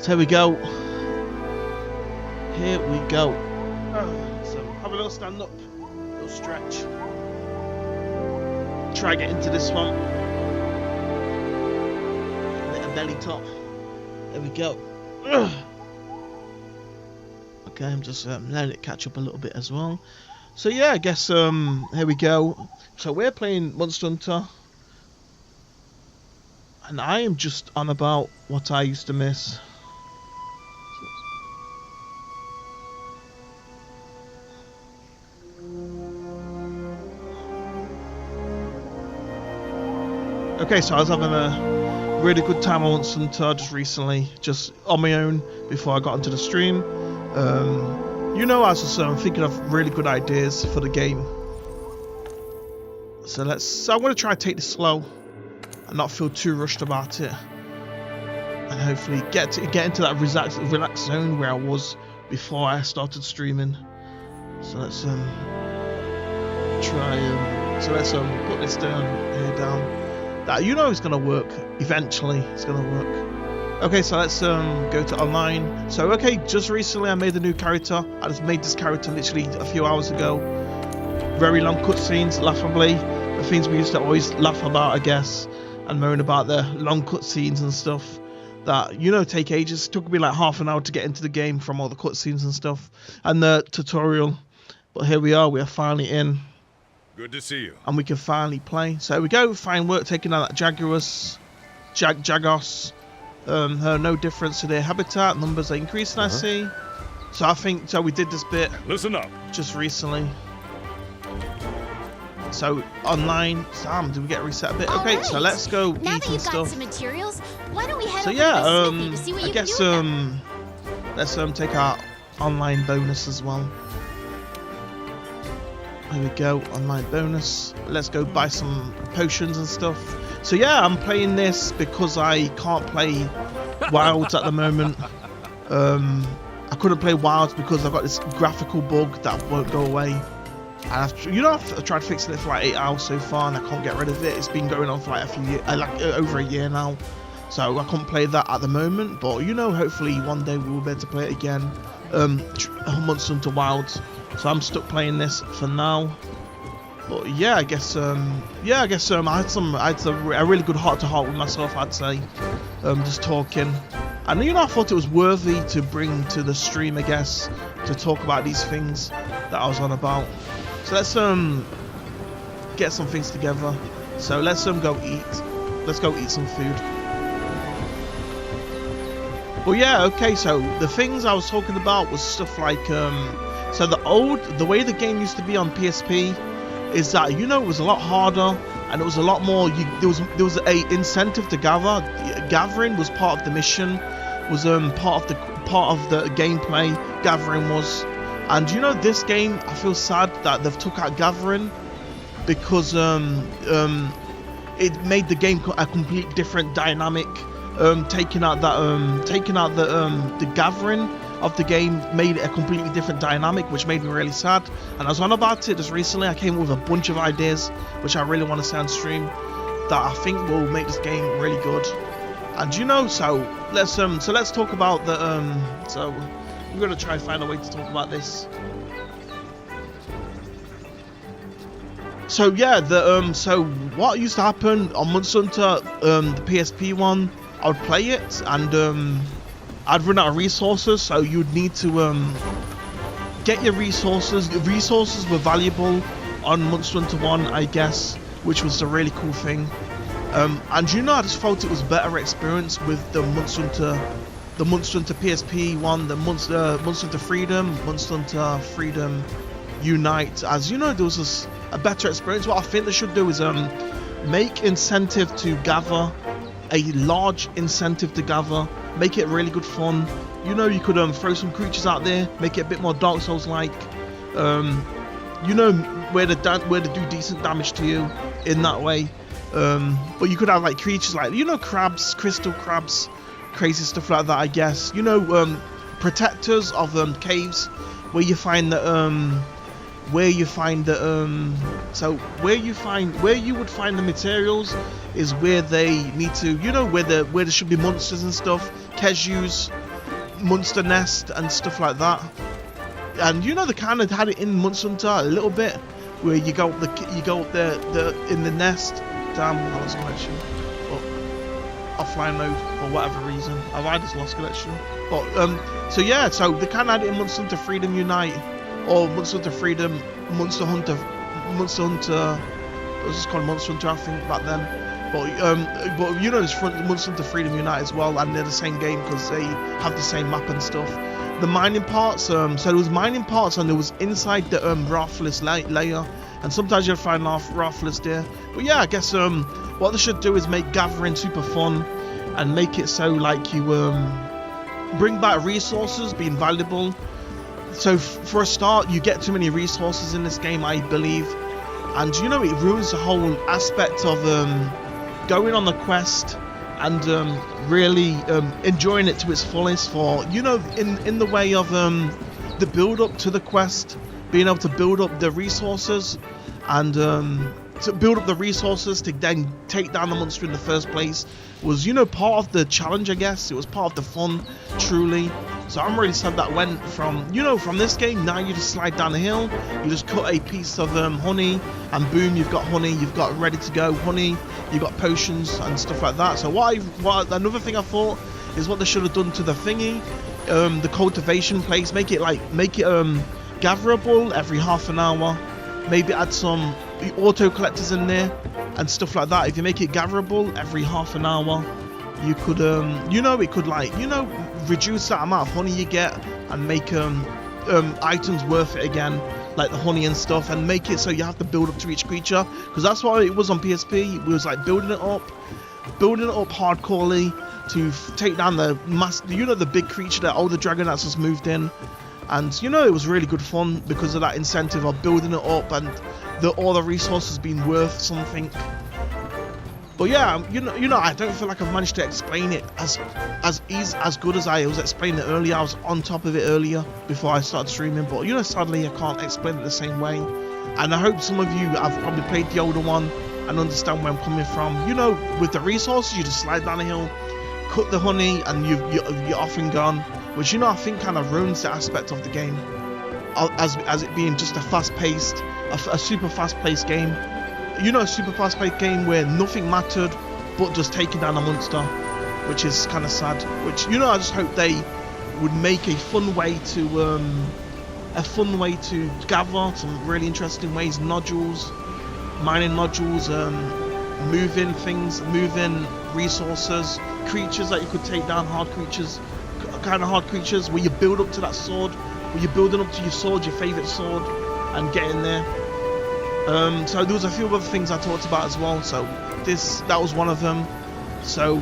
So here we go. Here we go. So have a little stand up, a little stretch. Try get into this one. Little belly top. There we go. Okay, I'm just letting it catch up a little bit as well. So yeah, I guess here we go. So we're playing Monster Hunter, and I am just on about what I used to miss. Okay, so I was having a really good time on Monster Hunter just recently, just on my own before I got into the stream. You know, I was just thinking of really good ideas for the game. So I'm going to try to take this slow and not feel too rushed about it, and hopefully get into that relaxed zone where I was before I started streaming. So let's put this down. That, you know, it's gonna work eventually. It's gonna work. Okay, so let's go to online. So okay, just recently I made a new character. I just made this character literally a few hours ago. Very long cutscenes, laughably. The things we used to always laugh about, I guess, and moan about, the long cutscenes and stuff that, you know, take ages. It took me like half an hour to get into the game from all the cutscenes and stuff and the tutorial. But here we are finally in. Good to see you. And we can finally play. So here we go. Fine work taking out that Jagos. No difference to their habitat. Numbers are increasing, I see. So I think, so we did this bit. Listen up. Just recently. So online, Sam, did we get reset a bit? Okay, right. So let's go now eat and stuff. Got some materials, why don't we head so over yeah, to the to see what I you guess can do let's take our online bonus as well. There we go, online bonus. Let's go buy some potions and stuff. So yeah, I'm playing this because I can't play Wilds at the moment. I couldn't play Wilds because I've got this graphical bug that won't go away. And I've tried fixing it for like 8 hours so far, and I can't get rid of it. It's been going on for like a few years, over a year now. So I can't play that at the moment, but you know, hopefully one day we will be able to play it again. Monster Hunter Wilds. So I'm stuck playing this for now. But yeah, I guess I had a really good heart-to-heart with myself, I'd say. Just talking. And you know, I thought it was worthy to bring to the stream, I guess, to talk about these things that I was on about. So let's get some things together. So let's go eat. Let's go eat some food. Well, yeah, okay, so the things I was talking about was stuff like, so the way the game used to be on PSP is that, you know, it was a lot harder, and it was a lot more, there was a incentive to gather. Gathering was part of the mission, was part of the gameplay, gathering was. And you know, this game, I feel sad that they've took out gathering, because it made the game a complete different dynamic. Taking out the gathering of the game made it a completely different dynamic, which made me really sad. And I was on about it just recently. I came up with a bunch of ideas which I really want to say on stream that I think will make this game really good. And you know, so let's talk about the so we're gonna try and find a way to talk about this. So yeah, so what used to happen on Monster Hunter, the PSP one, I would play it, and I'd run out of resources, so you'd need to get your resources. The resources were valuable on Monster Hunter 1, I guess, which was a really cool thing. And you know, I just felt it was a better experience with the Monster Hunter PSP one, the Monster Hunter Freedom Unite. As you know, there was just a better experience. What I think they should do is make incentive to gather, a large incentive to gather, make it really good fun. You know, you could throw some creatures out there, make it a bit more Dark Souls like. You know, where to do decent damage to you in that way. But you could have like creatures like, you know, crabs, crystal crabs, crazy stuff like that, I guess. You know, protectors of caves, where you find that where you would find the materials is where they need to, you know, where there should be monsters and stuff, Kejus, monster nest and stuff like that. And you know they kind of had it in Monster Hunter a little bit, where you go up the in the nest. Damn, I lost connection. But offline mode for whatever reason. I just lost connection. But so yeah, so they kind of had it in Monster Hunter Freedom Unite, or Monster Hunter Freedom, Monster Hunter. It was just called Monster Hunter, I think, back then. But you know, there's Monster Hunter Freedom Unite as well, and they're the same game because they have the same map and stuff. The mining parts, so there was mining parts, and there was inside the Rathalos layer, and sometimes you'll find Rathalos there. But yeah, I guess what they should do is make gathering super fun, and make it so like you bring back resources being valuable. So for a start, you get too many resources in this game, I believe, and you know, it ruins the whole aspect of going on the quest and really enjoying it to its fullest, for you know, in the way of the build up to the quest, being able to build up the resources and to build up the resources to then take down the monster in the first place was, you know, part of the challenge, I guess. It was part of the fun, truly. So I'm really sad that went from, you know, from this game. Now you just slide down the hill, you just cut a piece of honey, and boom, you've got honey, you've got ready to go honey, you've got potions and stuff like that. So what another thing I thought is what they should have done to the thingy, the cultivation place, make it gatherable every half an hour, maybe add some auto collectors in there and stuff like that. If you make it gatherable every half an hour, you could you know, it could, like, you know, reduce that amount of honey you get and make items worth it again, like the honey and stuff, and make it so you have to build up to each creature, because that's what it was on PSP. It was like building it up hardcorely to take down the you know, the big creature, that older dragon that's just moved in. And you know, it was really good fun because of that incentive of building it up and all the resources being worth something. But yeah, you know, I don't feel like I've managed to explain it as good as I was explaining it earlier. I was on top of it earlier before I started streaming, but you know, sadly I can't explain it the same way. And I hope some of you have probably played the older one and understand where I'm coming from. You know, with the resources, you just slide down a hill, cut the honey, and you're off and gone. Which, you know, I think kind of ruins the aspect of the game, as it being just a fast-paced, a super fast-paced game. You know, a super fast-paced game where nothing mattered but just taking down a monster, which is kind of sad. Which, you know, I just hope they would make a fun way to gather, some really interesting ways, nodules, mining nodules, moving things, moving resources, creatures that you could take down, hard creatures where you build up to that sword, where you're building up to your sword, your favorite sword, and get in there. So there was a few other things I talked about as well, so that was one of them. So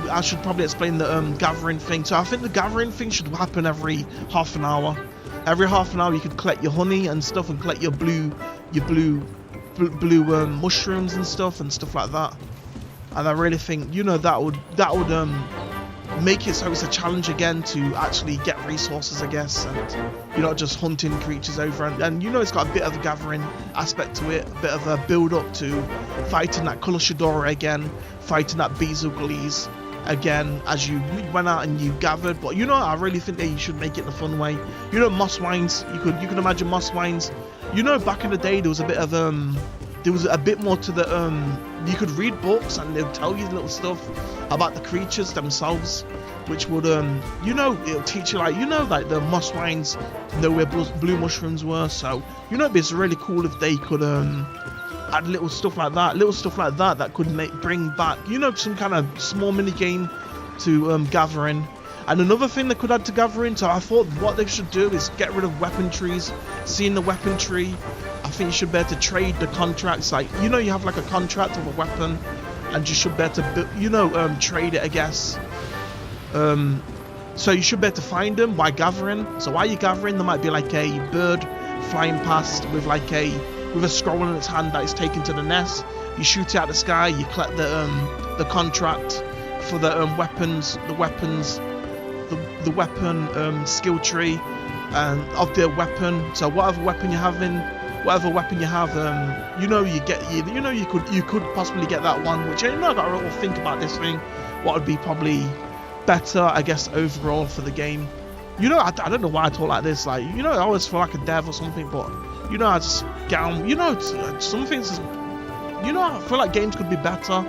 I should probably explain the gathering thing. So I think the gathering thing should happen every half an hour. Every half an hour you could collect your honey and stuff, and collect your blue mushrooms and stuff like that. And I really think, you know, that would make it so it's a challenge again to actually get resources, I guess, and you're not just hunting creatures over, and you know, it's got a bit of a gathering aspect to it, a bit of a build up to fighting that Koloshadora again, fighting that Beezoglees again as you went out and you gathered. But you know, I really think they should make it in a fun way. You know, moss wines, you could imagine moss wines. You know, back in the day there was a bit of there was a bit more to the you could read books and they'll tell you little stuff about the creatures themselves, which would you know, it'll teach you, like, you know, like the moss wines know where blue mushrooms were. So you know, it'd be really cool if they could add little stuff like that that could bring back, you know, some kind of small mini game to gathering. And another thing they could add to gathering, so I thought what they should do is get rid of weapon trees. Seeing the weapon tree, I think you should be able to trade the contracts. Like, you know, you have like a contract of a weapon, and you should be able to, you know, trade it, I guess. So you should be able to find them by gathering. So while you're gathering, there might be like a bird flying past with a scroll in its hand that is taken to the nest. You shoot it out the sky. You collect the contract for the weapons, the weapon skill tree of the weapon. So whatever weapon you have, you know, you could possibly get that one. Which, you know, I gotta think about this thing. What would be probably better, I guess, overall for the game. you know, I don't know why I talk like this. Like, you know, I always feel like a dev or something, but you know, I just get on. You know, some things. You know, I feel like games could be better,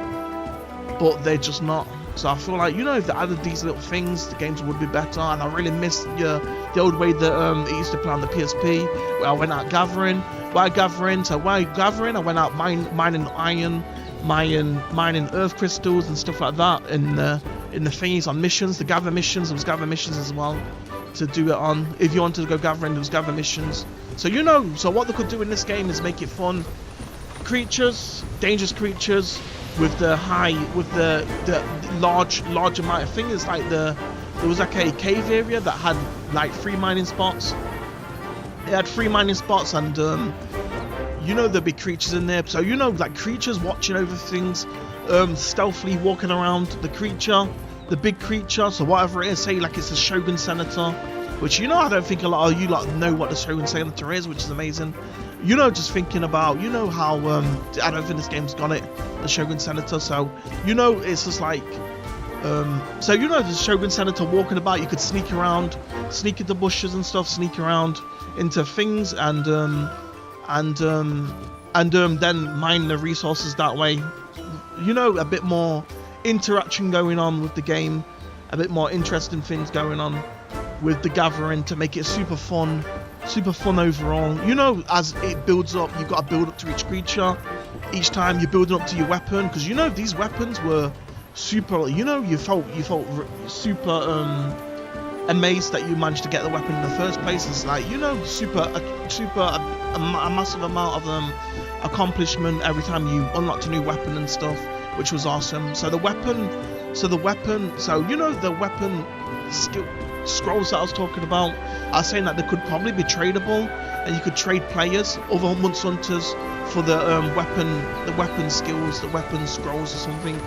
but they're just not. So I feel like, you know, if they added these little things, the games would be better. And I really miss the old way that it used to play on the PSP, where I went out gathering. Why gathering? So why gathering? I went out mining iron, mining earth crystals and stuff like that. In the thingies on missions, the gather missions. There was gather missions as well to do it on. If you wanted to go gathering, there was gather missions. So you know, so what they could do in this game is make it fun. Creatures, dangerous creatures. With the large amount of things, like there was like a cave area that had like 3 mining spots. It had 3 mining spots, and you know, there'd be creatures in there. So you know, like creatures watching over things, stealthily walking around the creature, the big creature. So whatever it is, say like it's a Shogun Senator, which, you know, I don't think a lot of you like know what the Shogun Senator is, which is amazing. You know, just thinking about, you know, how I don't think this game's got it, the Shogun Senator. So you know, it's just like so you know, the Shogun Senator walking about, you could sneak around, sneak into bushes and stuff, sneak around into things, and then mine the resources that way. You know, a bit more interaction going on with the game, a bit more interesting things going on with the gathering to make it super fun overall. You know, as it builds up, you've got to build up to each creature. Each time you're building up to your weapon, because you know, these weapons were super, you know, you felt super amazed that you managed to get the weapon in the first place. It's like, you know, a massive amount of accomplishment every time you unlocked a new weapon and stuff, which was awesome. So you know, the weapon skill scrolls that I was talking about, I was saying that they could probably be tradable, and you could trade players, other monster hunters, for the weapon skills, the weapon scrolls or something.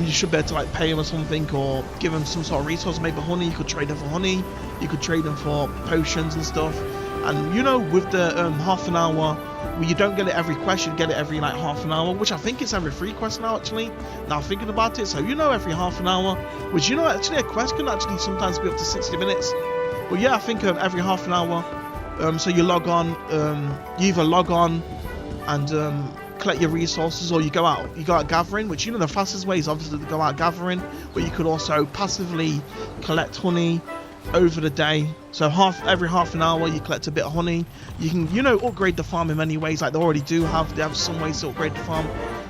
You should be able to like pay them or something, or give them some sort of resource, maybe honey. You could trade them for honey, you could trade them for potions and stuff. And you know, with the half an hour, well, you don't get it every quest, you get it every like half an hour, which I think it's every 3 quests now, actually, now thinking about it. So you know, every half an hour, which, you know, actually a quest can actually sometimes be up to 60 minutes. But yeah, I think every half an hour. So you log on, you either log on and collect your resources, or you go out gathering, which, you know, the fastest way is obviously to go out gathering, but you could also passively collect honey over the day. So every half an hour you collect a bit of honey. You can, you know, upgrade the farm in many ways, like they have some ways to upgrade the farm.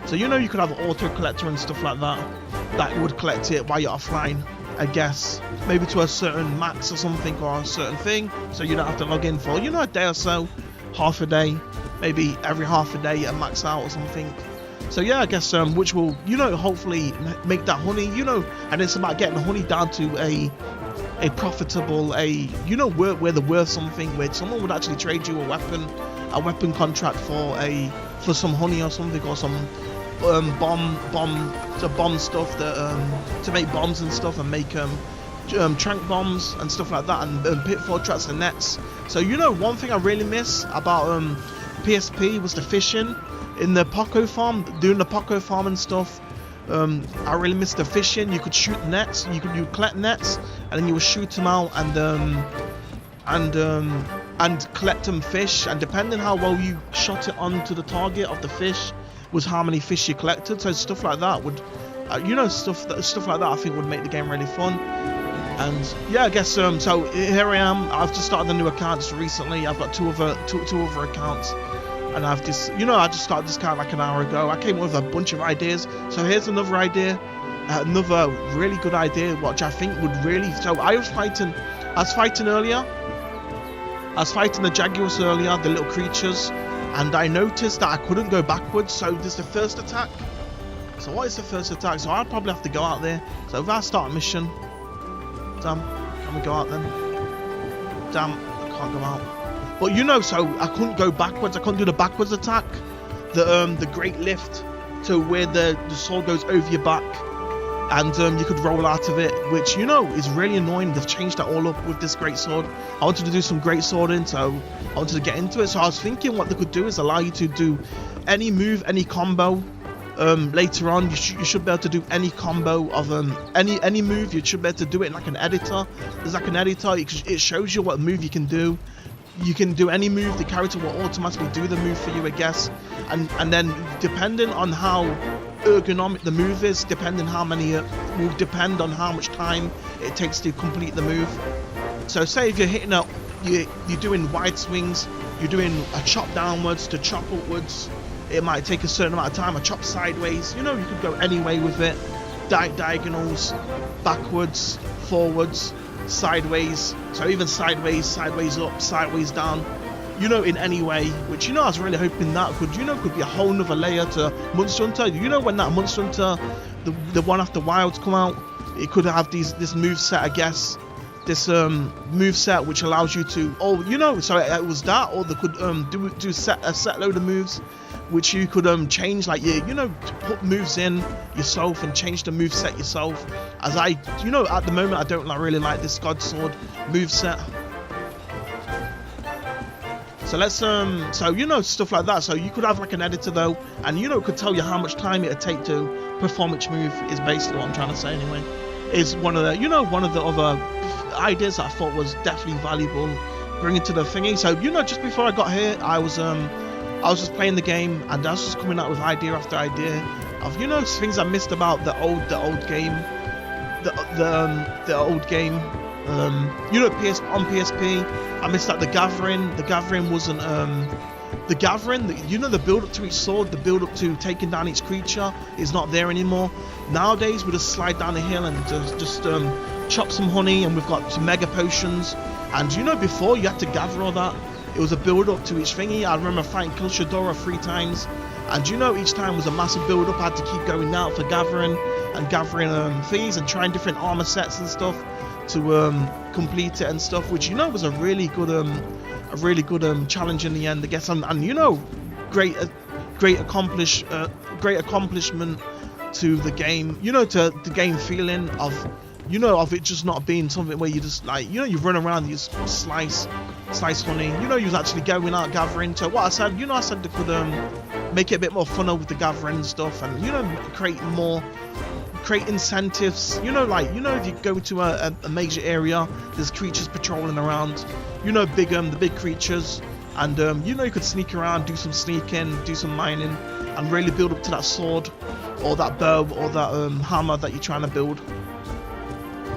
So you know, you could have an auto collector and stuff like that would collect it while you're offline, I guess, maybe to a certain max or something, or a certain thing, so you don't have to log in for, you know, a day or so, half a day, maybe every half a day at max out or something. So yeah, I guess which will, you know, hopefully make that honey, you know, and it's about getting the honey down to a profitable, you know, where they're worth something, where someone would actually trade you a weapon contract for some honey or something, or some bomb stuff that to make bombs and stuff, and make trank bombs and stuff like that, and pitfall traps and nets. So you know, one thing I really miss about PSP was the fishing in the Poco farm, doing the Poco farm and stuff. I really missed the fishing. You could shoot nets, you collect nets, and then you would shoot them out and collect them fish, and depending how well you shot it onto the target of the fish was how many fish you collected. So stuff like that would, you know, stuff like that I think would make the game really fun. And yeah, I guess so here I am. I've just started a new account just recently. I've got two other accounts. And I've just, you know, I just started this account like an hour ago. I came up with a bunch of ideas. So here's another idea, another really good idea, which I think would really. So I was fighting earlier. I was fighting the Jaguars earlier, the little creatures, and I noticed that I couldn't go backwards. So there's the first attack. So what is the first attack? So I'll probably have to go out there. So if I start a mission, damn, can we go out then? Damn, I can't go out. But you know, so I couldn't go backwards. I couldn't do the backwards attack, the great lift, to where the sword goes over your back, and you could roll out of it, which, you know, is really annoying. They've changed that all up with this great sword. I wanted to do some great swording, so I wanted to get into it. So I was thinking what they could do is allow you to do any move, any combo, later on you should be able to do any combo of any move. You should be able to do it in like an editor. There's like an editor, it shows you what move you can do. You can do any move, the character will automatically do the move for you, I guess. And then depending on how ergonomic the move is, depending how many will depend on how much time it takes to complete the move. So say if you're hitting up, you're doing wide swings, you're doing a chop downwards to chop upwards, it might take a certain amount of time. A chop sideways, you know, you could go any way with it. Diagonals, backwards, forwards, sideways, so even sideways up, sideways down, you know, in any way, which, you know, I was really hoping that could be a whole nother layer to Monster Hunter. You know, when that Monster Hunter, the one after Wilds come out, it could have this move set, I guess, this move set which allows you to, so it was that, or they could do a set load of moves which you could change, like to put moves in yourself and change the move set yourself. As at the moment I don't really like this God Sword move set. So let's stuff like that. So you could have like an editor though, and it could tell you how much time it'd take to perform each move, is basically what I'm trying to say anyway. Is one of the other ideas that I thought was definitely valuable bringing to the thingy. So just before I got here, I was just playing the game, and I was just coming out with idea after idea of things I missed about the old game, the old game. On PSP, I missed out the Gathering. The Gathering wasn't the Gathering. The build up to each sword, the build up to taking down each creature is not there anymore. Nowadays we just slide down the hill and just chop some honey, and we've got some mega potions. And before you had to gather all that. It was a build up to each thingy. I remember fighting Kill Shadora 3 times, and each time was a massive build up. I had to keep going out for gathering thingies and trying different armor sets and stuff to complete it and stuff, which was a really good challenge in the end, I guess. And great accomplishment to the game. To the game feeling of of it just not being something where you just you run around, you just slice honey. You was actually going out gathering. So what I said, I said they could make it a bit more funner with the gathering and stuff, and create incentives. If you go to a major area, there's creatures patrolling around. The big creatures, and you could sneak around, do some sneaking, do some mining, and really build up to that sword or that bow or that hammer that you're trying to build.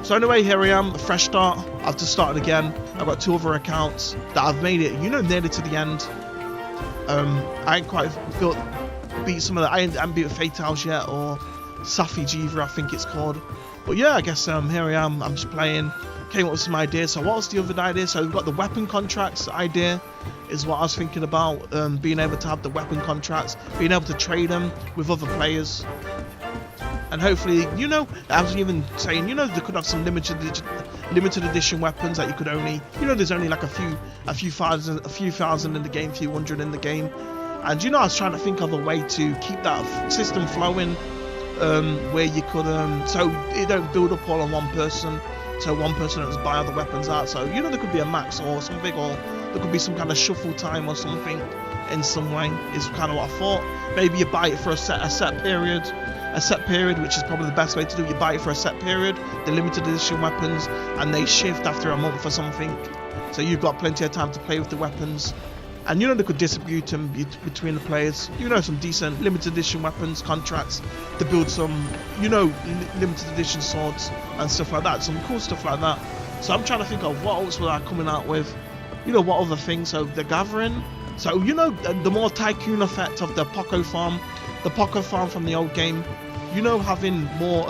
So anyway, here I am, a fresh start. I've just started again. I've got 2 other accounts that I've made it, nearly to the end. I ain't quite beat some of the, I haven't beat Fatals yet, or Safi Jiva, I think it's called. But yeah, I guess here I am, I'm just playing, came up with some ideas. So what was the other idea? So we've got the weapon contracts idea, is what I was thinking about, being able to have the weapon contracts, being able to trade them with other players. And hopefully, I was even saying, they could have some limited edition weapons that you could only, there's only like a few thousand in the game, few hundred in the game. And I was trying to think of a way to keep that system flowing, where you could, so it don't build up all on one person, so one person doesn't buy other weapons out. So there could be a max or something, or there could be some kind of shuffle time or something in some way, is kind of what I thought. Maybe you buy it for a set period, which is probably the best way to do it. You buy it for a set period, the limited edition weapons, and they shift after a month or something. So you've got plenty of time to play with the weapons. And they could distribute them between the players. Some decent limited edition weapons contracts to build some, limited edition swords and stuff like that. Some cool stuff like that. So I'm trying to think of what else were I coming out with. What other things? So the Gathering. So the more tycoon effect of the Poco Farm. The Poco Farm from the old game, having more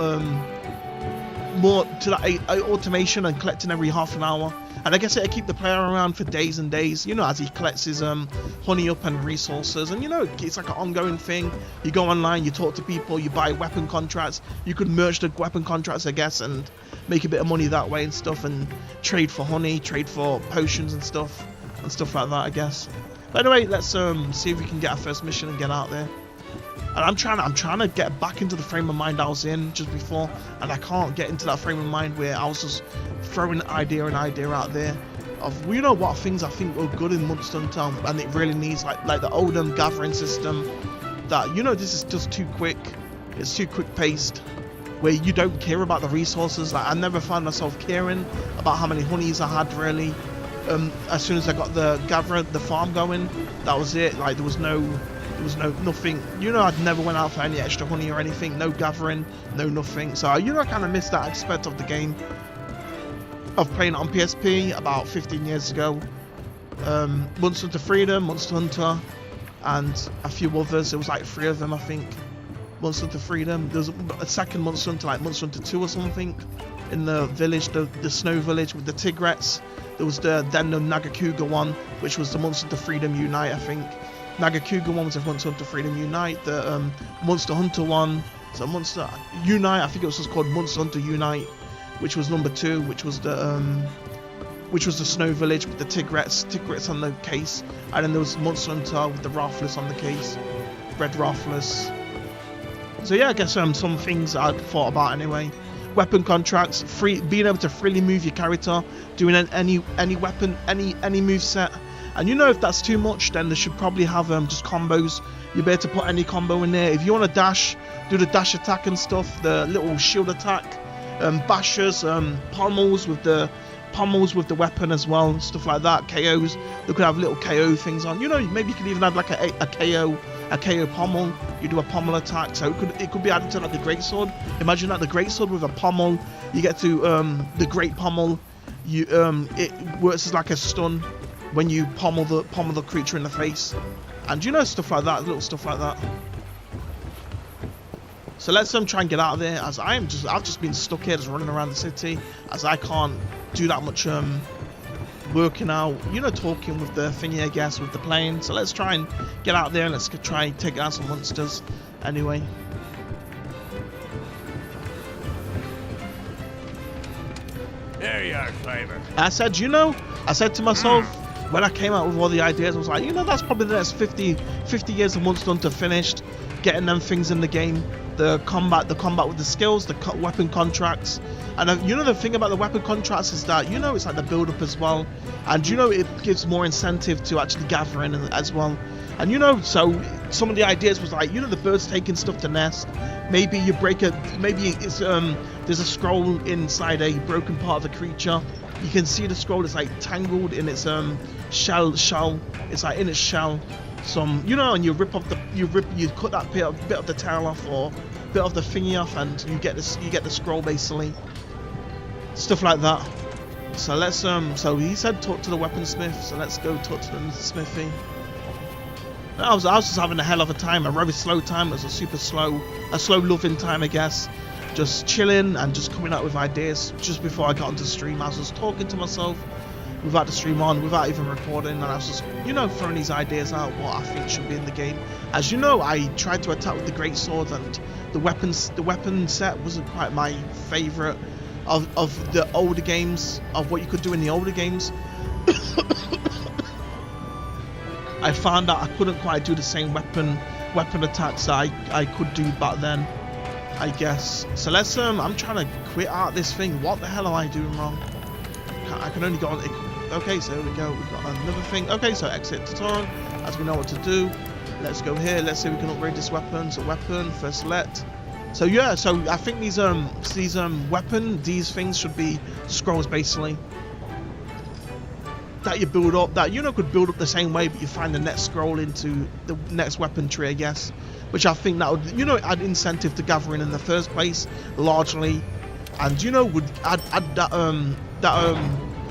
to that automation and collecting every half an hour, and I guess it'll keep the player around for days and days, as he collects his honey up and resources, and it's like an ongoing thing. You go online, you talk to people, you buy weapon contracts, you could merge the weapon contracts, I guess, and make a bit of money that way and stuff, and trade for honey, trade for potions and stuff like that, I guess. But anyway, let's see if we can get our first mission and get out there. And I'm trying to get back into the frame of mind I was in just before, and I can't get into that frame of mind where I was just throwing idea out there of what things I think were good in Monster Hunter, and it really needs like the old Gathering system, that, you know, this is just too quick. It's too quick paced, where you don't care about the resources. Like, I never found myself caring about how many honeys I had, really. As soon as I got the farm going, that was it. Like, there was nothing, you know. I'd never went out for any extra honey or anything, no gathering, no nothing. So, you know, I kind of missed that aspect of the game, of playing it on PSP about 15 years ago. Monster Hunter Freedom, Monster Hunter, and a few others. It was like 3 of them, I think. Monster Hunter Freedom. There was a second Monster Hunter, like Monster Hunter 2 or something, in the village, the snow village with the Tigrets. There was then the Nagakuga one, which was the Monster Hunter Freedom Unite, I think. Nagakuga one was the Monster Hunter Freedom Unite. The Monster Hunter one, so Monster Unite, I think it was just called Monster Hunter Unite, which was number 2, which was the snow village with the Tigrets on the case. And then there was Monster Hunter with the Rathalos on the case, Red Rathalos. So yeah, I guess some things I thought about anyway. Weapon contracts, being able to freely move your character, doing any weapon, any move set. And you know, if that's too much, then they should probably have just combos. You'll be able to put any combo in there. If you want to dash, do the dash attack and stuff, the little shield attack, bashers, pommels with the weapon as well, stuff like that. KOs, they could have little KO things on. You know, maybe you could even have like a KO pommel. You do a pommel attack, so it could be added to like the greatsword. Imagine that, the greatsword with a pommel. You get to the great pommel. It works as like a stun when you pommel the creature in the face, and you know, stuff like that, little stuff like that. So let's try and get out of there, as I've just been stuck here just running around the city, as I can't do that much working out, you know, talking with the thingy, I guess, with the plane. So let's try and get out there and let's try and take out some monsters anyway. There you are, Slimer. I said to myself, when I came out with all the ideas, I was like, you know, that's probably the next 50 years of Monster Hunter finished, getting them things in the game, the combat with the skills, the weapon contracts. And you know, the thing about the weapon contracts is that, you know, it's like the build up as well, and you know, it gives more incentive to actually gathering as well. And you know, so some of the ideas was like, you know, the birds taking stuff to nest. Maybe you maybe it's there's a scroll inside a broken part of the creature. You can see the scroll is like tangled in its shell. It's like in its shell. You know, and you cut that bit of the tail off, or bit of the thingy off, and you get the scroll basically. Stuff like that. So let's so he said talk to the weaponsmith, so let's go talk to the smithy. I was just having a hell of a time, a very slow time. It was a slow loving time, I guess. Just chilling and just coming up with ideas. Just before I got onto stream, I was just talking to myself without the stream on, without even recording, and I was just, you know, throwing these ideas out, what I think should be in the game. As you know, I tried to attack with the great sword, and the weapon set wasn't quite my favourite of the older games, of what you could do in the older games. I found that I couldn't quite do the same weapon attacks that I could do back then, I guess. So let's I'm trying to quit out this thing. What the hell am I doing wrong? I can only go on. Okay, so here we go. We've got another thing. Okay, so exit tutorial, as we know what to do. Let's go here. Let's see if we can upgrade this weapon. So weapon, first select. So yeah, so I think these things should be scrolls basically, that you build up, that, you know, could build up the same way, but you find the next scroll into the next weapon tree, I guess, which I think that would, you know, add incentive to gathering in the first place, largely, and, you know, would add that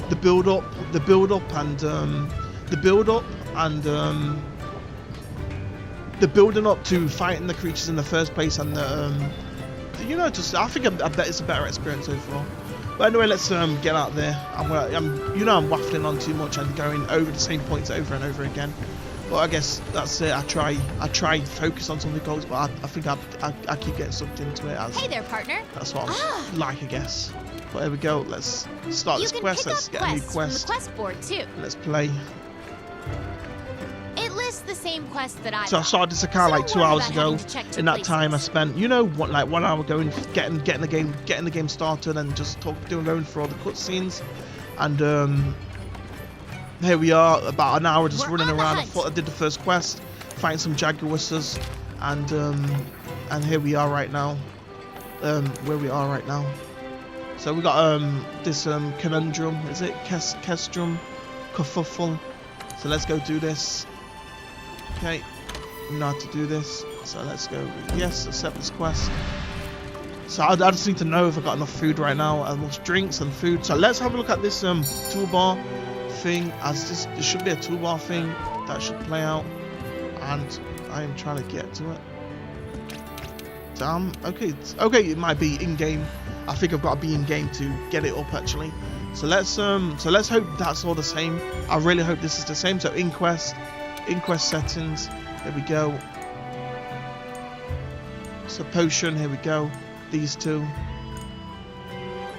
the build up and the building up to fighting the creatures in the first place, and you know, just I bet it's a better experience overall. But anyway, let's get out there. I'm waffling on too much and going over the same points over and over again. But I guess that's it. I try to focus on something else, but I think I keep getting sucked into it. Hey there, partner. That's what I'm like, I guess. But there we go. Let's start this quest. Let's get a new quest. From the quest board too. Let's play. It lists the same quest that I. So I started this account like 2 hours ago. In that time, I spent, you know, like 1 hour getting the game started, and just going through all the cutscenes, and here we are, about an hour just running around. I thought I did the first quest, fighting some jaguars, and here we are right now. Where we are right now. So we got this conundrum. Is it Kestrum kerfuffle? So let's go do this. Okay, we know how to do this. So let's go. Yes, accept this quest. So I just need to know if I got enough food right now, and much drinks and food. So let's have a look at this toolbar thing. As this, there should be a toolbar thing that should play out, and I am trying to get to it. Damn. Okay. Okay. It might be in game. I think I've got to be in game to get it up actually. So let's hope that's all the same. I really hope this is the same. So inquest settings. Here we go. So potion. Here we go. These two.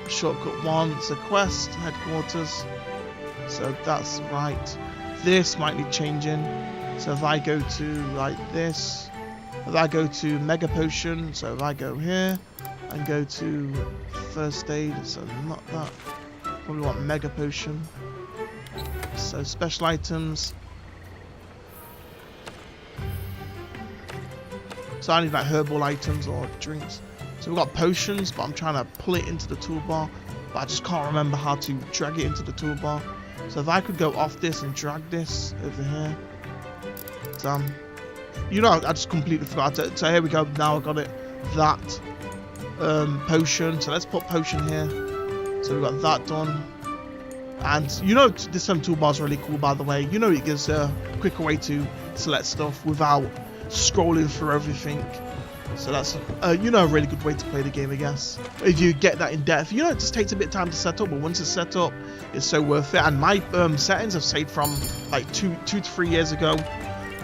Shortcut 1. It's a quest headquarters. So that's right. This might need changing. So if I go to like this. If I go to Mega Potion, so if I go here and go to First Aid, so not that, probably want Mega Potion. So Special Items. So I need like herbal items or drinks. So we've got potions, but I'm trying to pull it into the toolbar, but I just can't remember how to drag it into the toolbar. So if I could go off this and drag this over here. You know, I just completely forgot it. So here we go. Now I got it. That potion. So let's put potion here. So we've got that done. And you know, this toolbar is really cool, by the way. You know, it gives a quicker way to select stuff without scrolling through everything. So that's you know, a really good way to play the game, I guess. If you get that in depth, you know, it just takes a bit of time to set up, but once it's set up, it's so worth it. And my settings have saved from like two to 3 years ago.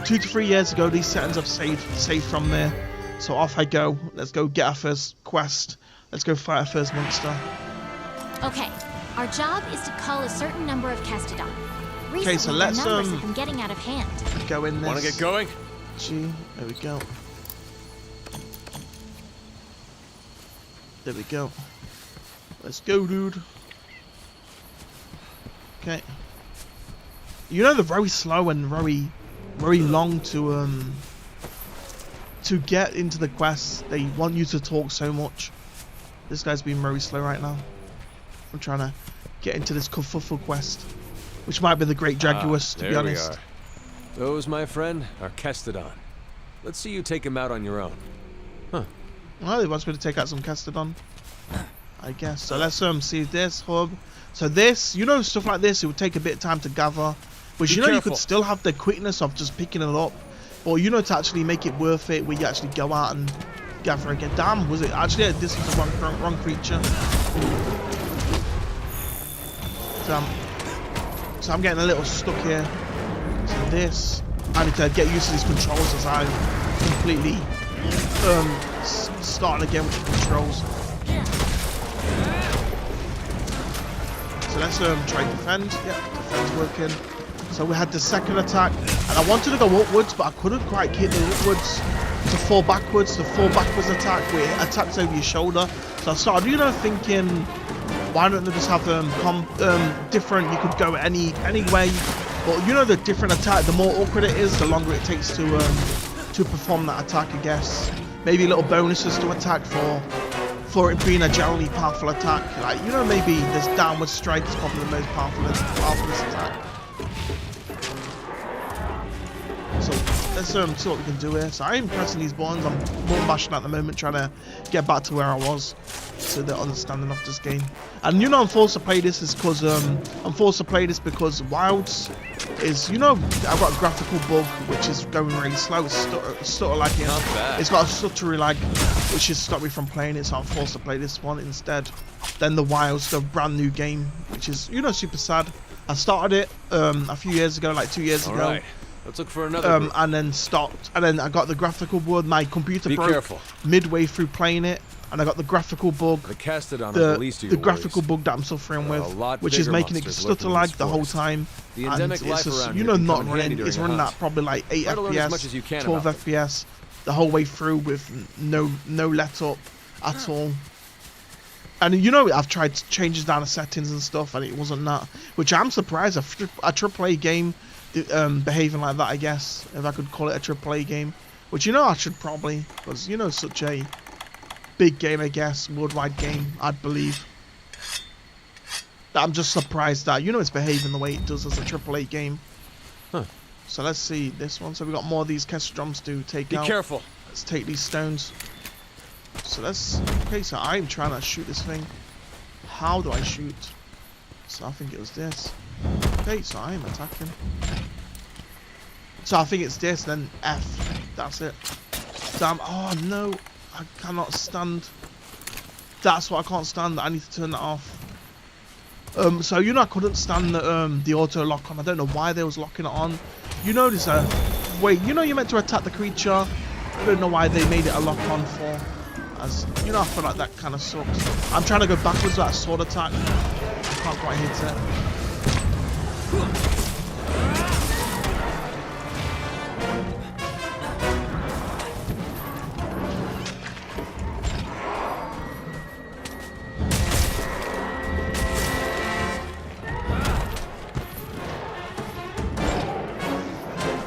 2 to 3 years ago, these settings I've saved from there. So off I go. Let's go get our first quest. Let's go fight our first monster. Okay, our job is to cull a certain number of Kestodon. Okay, so let's the numbers have been getting out of hand. Go in this. Want to get going? G. There we go. There we go. Let's go, dude. Okay. You know, they're very slow and very long to get into the quest. They want you to talk so much. This guy's being very slow right now. I'm trying to get into this kerfuffle quest, which might be the Great Draguus, to be honest. We are. Those, my friend, are Kestodon. Let's see you take him out on your own. Huh. Well, he wants me to take out some Kestodon, I guess. So let's see this hub. So this, you know, stuff like this, it would take a bit of time to gather. Which, you know, you could still have the quickness of just picking it up. Or, you know, to actually make it worth it, where you actually go out and gather again. Damn, was it actually, this was the wrong creature. So I'm getting a little stuck here. So this, I need to get used to these controls as I'm completely starting again with the controls. So let's try to defend. Yeah, defense working. So we had the second attack, and I wanted to go upwards, but I couldn't quite keep the upwards to fall backwards. The fall backwards attack, where it attacks over your shoulder. So I started, you know, thinking, why don't they just have different? You could go any way, but you know, the different attack, the more awkward it is, the longer it takes to perform that attack, I guess. Maybe little bonuses to attack for it being a generally powerful attack. Like, you know, maybe this downward strike is probably the most powerful attack. So let's see what we can do here. So I am pressing these buttons. I'm more mashing at the moment, trying to get back to where I was, so they're understanding of this game. And you know, I'm forced to play this because Wilds is, you know, I've got a graphical bug which is going really slow. It's stutter lagging. It's got a stuttery lag, which has stopped me from playing it. So I'm forced to play this one instead. Then the Wilds, the brand new game, which is, you know, super sad. I started it a few years ago, like 2 years ago. Right. Let's look for another group. And then stopped, and then I got the graphical bug. My computer broke midway through playing it, and I got the graphical bug. The Kestodon are the least of your graphical bug that I'm suffering with, which is making it stutter lag the whole time. The endemic life around here you know, not running. It's running at probably like 8 FPS, 12 FPS the whole way through with no let up at all. And you know, I've tried changes down the settings and stuff, and it wasn't that, which I'm surprised. A AAA game behaving like that, I guess, if I could call it a AAA game, Which, you know, I should probably, because, you know, such a big game, I guess, worldwide game, I'd believe. I'm just surprised that, you know, it's behaving the way it does as a AAA game. Huh. So let's see this one. So we got more of these Kestrels to take out. Be careful. Let's take these stones. So let's... Okay, so I'm trying to shoot this thing. How do I shoot? So I think it was this. Okay, so I'm attacking. So I think it's this, then F. That's it. Damn. Oh, no. I cannot stand. That's what I can't stand. I need to turn that off. So, you know, I couldn't stand the auto lock on. I don't know why they was locking it on. You know, there's a... Wait, you know you're meant to attack the creature. I don't know why they made it a lock on for. As you know, I feel like that kind of sucks. I'm trying to go backwards with that sword attack. I can't quite hit it.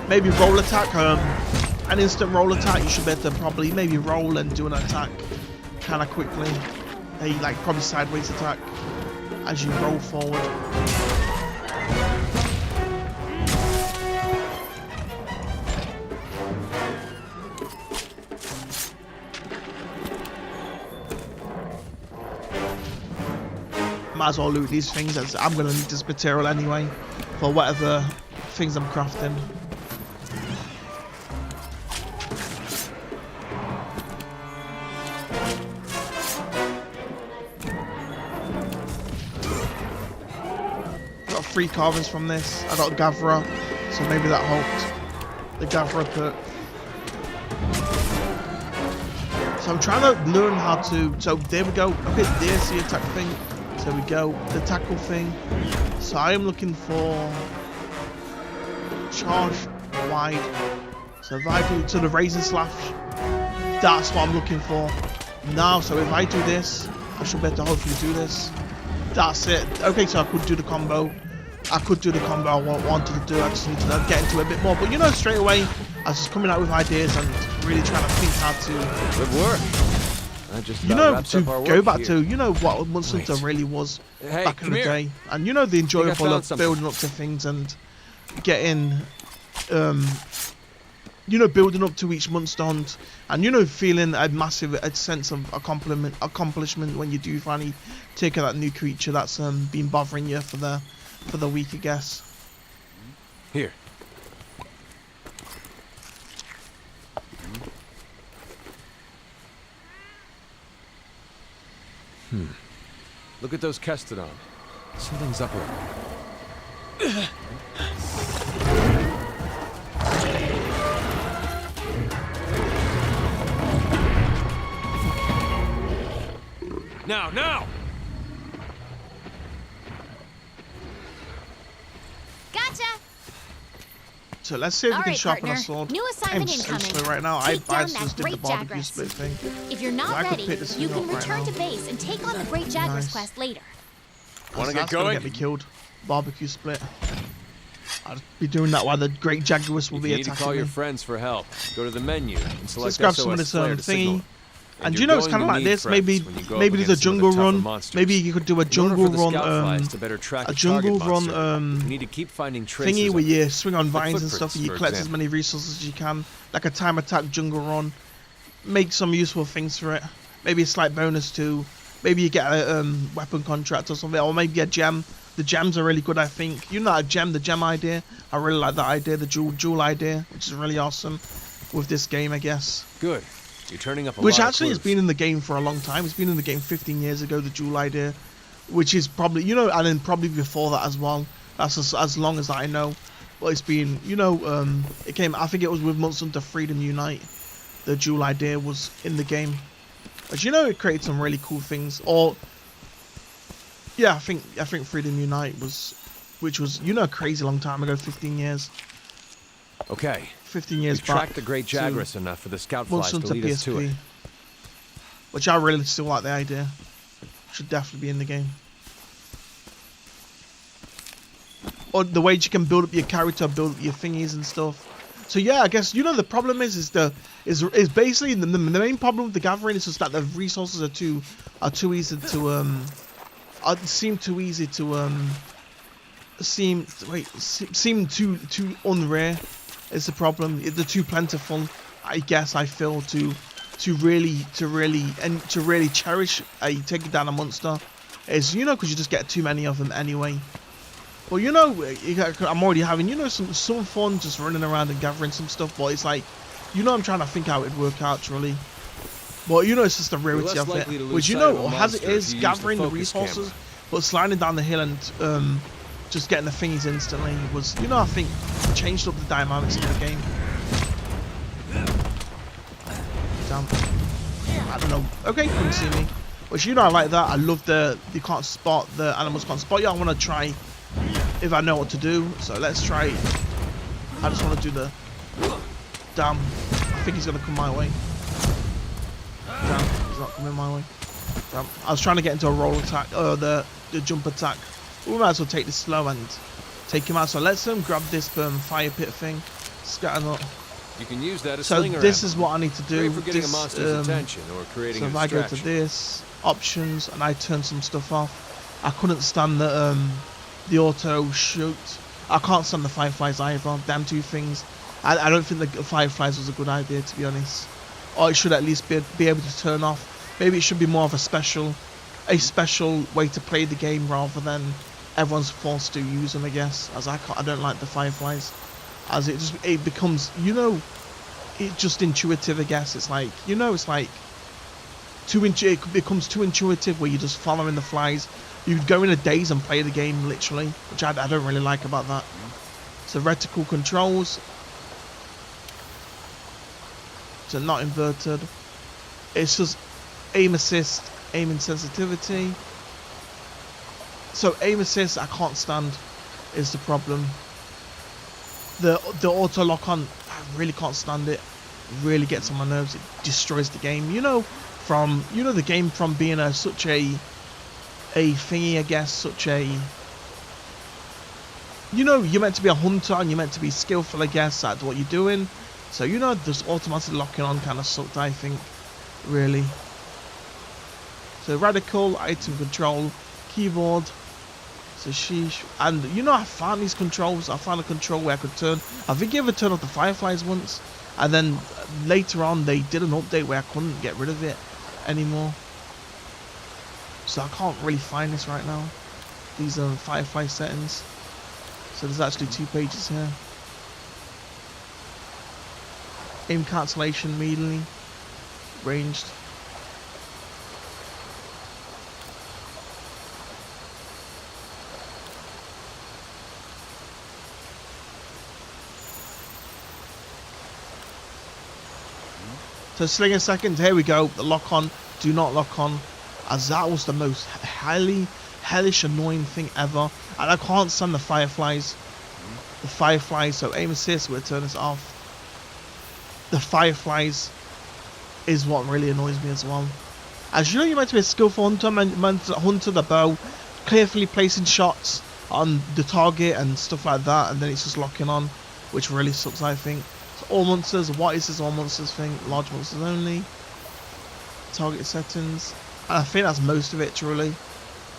Maybe roll attack, an instant roll attack. You should be able to probably maybe roll and do an attack kind of quickly. A like probably sideways attack as you roll forward. Might as well loot these things, as I'm gonna need this material anyway for whatever things I'm crafting. Got 3 carvings from this. I got Gavra, so maybe that helped. The Gavra perk. So I'm trying to learn how to. So there we go. Okay, there's the attack thing. So we go the tackle thing. So I am looking for charge wide. So if I do to the razor slash, that's what I'm looking for. Now, so if I do this, I should be able to hopefully do this. That's it. Okay, so I could do the combo. I could do the combo I wanted to do. I just need to get into it a bit more. But you know, straight away, I was just coming out with ideas and really trying to think how to. Good work. That just You know, wraps to up our go work back here. to, you know, what Monster Hunter really was Hey, back in come the here. day. And you know, the enjoyable found of something. building up to things and getting, you know, building up to each Monster Hunt. And, you know, feeling a massive sense of accomplishment when you do finally take out that new creature that's been bothering you for the week, I guess. Here. Look at those Kestodon. Something's up here. Now! Gotcha! So let's see if we All can right, sharpen our partner. sword. New I'm assignment so incoming. slow right now. Take I down just that did the great barbecue Jagras. split thing. If you're I not could ready, pick this you thing can up right return now. to base and take on the Great Jagras Nice. quest later. Wanna get That's gonna going? get me killed. Barbecue split. I'll be doing that while the Great Jaguars will If be you need to attacking call me. your friends for help, go to the menu and So let's select grab SOS some of this flare to signal. thingy. And you know, it's kind of like this. Maybe there's a jungle run. Maybe you could do a jungle run, a jungle run, you need to keep finding traces thingy of where it. you swing on Like vines and stuff, footprints, and you for collect as example. many resources as you can, like a time attack jungle run. Make some useful things for it. Maybe a slight bonus to, maybe you get a weapon contract or something, or maybe a gem. The gems are really good, I think. You know, the gem idea. I really like that idea, the jewel idea, which is really awesome with this game, I guess. Good. You're turning up a Which lot actually of has clues. been in the game for a long time. It's been in the game 15 years ago, the jewel idea. Which is probably, you know, and then probably before that as well. That's as long as I know. But it's been, you know, it came, I think it was with Monster Hunter Freedom Unite. The jewel idea was in the game. But you know, it created some really cool things. Or, yeah, I think Freedom Unite was, which was, you know, a crazy long time ago, 15 years. Okay. 15 We years back. tracked the Great to Jagras enough for the scout flies Monster to Hunter lead us to PSP. it. Which I really still like the idea. Should definitely be in the game. Or the way you can build up your character, build up your thingies and stuff. So yeah, I guess you know the problem is basically the main problem with the gathering is just that the resources are too easy to seem too easy to seem too unrare is the problem. They're too plentiful, I guess. I feel to really cherish taking down a monster is, you know, because you just get too many of them anyway. Well, you know, I'm already having, you know, some fun just running around and gathering some stuff, but it's like, you know, I'm trying to think how it'd work out really. But you know, it's just the rarity of it, which, you know, as it is gathering the resources, but sliding down the hill and just getting the thingies instantly was, you know, I think changed up the dynamics of the game. Damn. I don't know. Okay, couldn't see me. Which, you know, I like that. I love the animals can't spot you. I want to try if I know what to do. So let's try. I just want to do the. Damn. I think he's gonna come my way. Damn, he's not coming my way. Damn. I was trying to get into a roll attack, the jump attack. We might as well take this slow and take him out. So let's grab this fire pit thing. Scatter up. You can use that as so this is what I need to do. For getting a monster's attention or creating so if I go to this options and I turn some stuff off, I couldn't stand the auto shoot. I can't stand the fireflies either. Damn two things. I don't think the fireflies was a good idea, to be honest. Or it should at least be able to turn off. Maybe it should be more of a special way to play the game rather than everyone's forced to use them, I guess. As I don't like the fireflies. As it becomes, you know, it's just intuitive, I guess. It's like, you know, it's like it becomes too intuitive where you're just following the flies. You go in a daze and play the game literally, which I don't really like about that. So reticle controls, so not inverted. It's just aim assist, aiming sensitivity. So aim assist I can't stand is the problem. The auto lock on, I really can't stand it. It really gets on my nerves. It destroys the game. You know, the game from being such a thingy, I guess, such a, you know, you're meant to be a hunter and you're meant to be skillful, I guess, at what you're doing. So, you know, this automatic locking on kind of sucked, I think, really. So radical, item control, keyboard. So sheesh. And you know, I found these controls. I found a control where I could turn. I think you ever turned off the fireflies once, and then later on they did an update where I couldn't get rid of it anymore. So I can't really find this right now. These are firefly settings. So there's actually 2 pages here. Aim cancellation immediately. Ranged. So sling a second, here we go, the lock on, do not lock on, as that was the most hellish annoying thing ever, and I can't stand the fireflies. So aim assist, we'll turn this off. The fireflies is what really annoys me as well. As you know, you're meant to be a skillful hunter, meant to hunter the bow, carefully placing shots on the target and stuff like that, and then it's just locking on, which really sucks, I think. All monsters, what is this all monsters thing? Large monsters only. Target settings. And I think that's most of it, truly,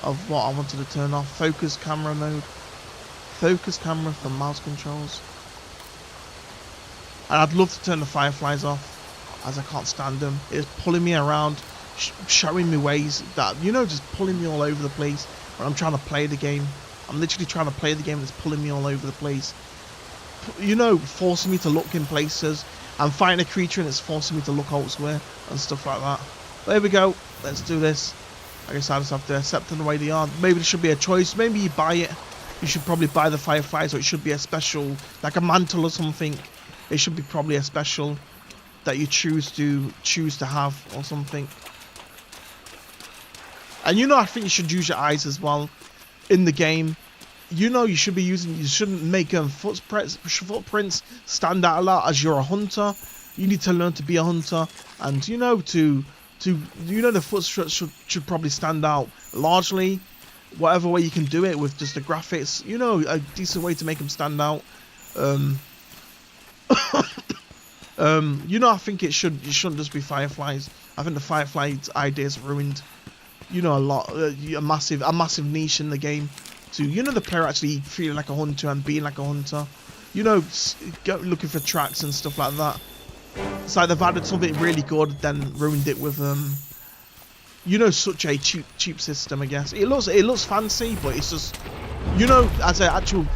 of what I wanted to turn off. Focus camera mode. Focus camera for mouse controls. And I'd love to turn the fireflies off, as I can't stand them. It's pulling me around, showing me ways that, you know, just pulling me all over the place when I'm trying to play the game. I'm literally trying to play the game and it's pulling me all over the place. You know, forcing me to look in places. I'm fighting a creature and it's forcing me to look elsewhere and stuff like that. There we go. Let's do this. I guess I just have to accept them the way they are. Maybe there should be a choice. Maybe you buy it. You should probably buy the fireflies, or it should be a special, like a mantle or something. It should be probably a special that you choose to have or something. And you know, I think you should use your eyes as well in the game. You know, you should be using. You shouldn't make footprints stand out a lot. As you're a hunter, you need to learn to be a hunter, and you know the footsteps should probably stand out largely. Whatever way you can do it with just the graphics, you know, a decent way to make them stand out. You know, I think it shouldn't just be fireflies. I think the fireflies idea is ruined. You know, a massive niche in the game to, you know, the player actually feeling like a hunter and being like a hunter. You know, looking for tracks and stuff like that. It's like they've added something really good, then ruined it with you know, such a cheap system. I guess it looks fancy, but it's just, you know, as an actual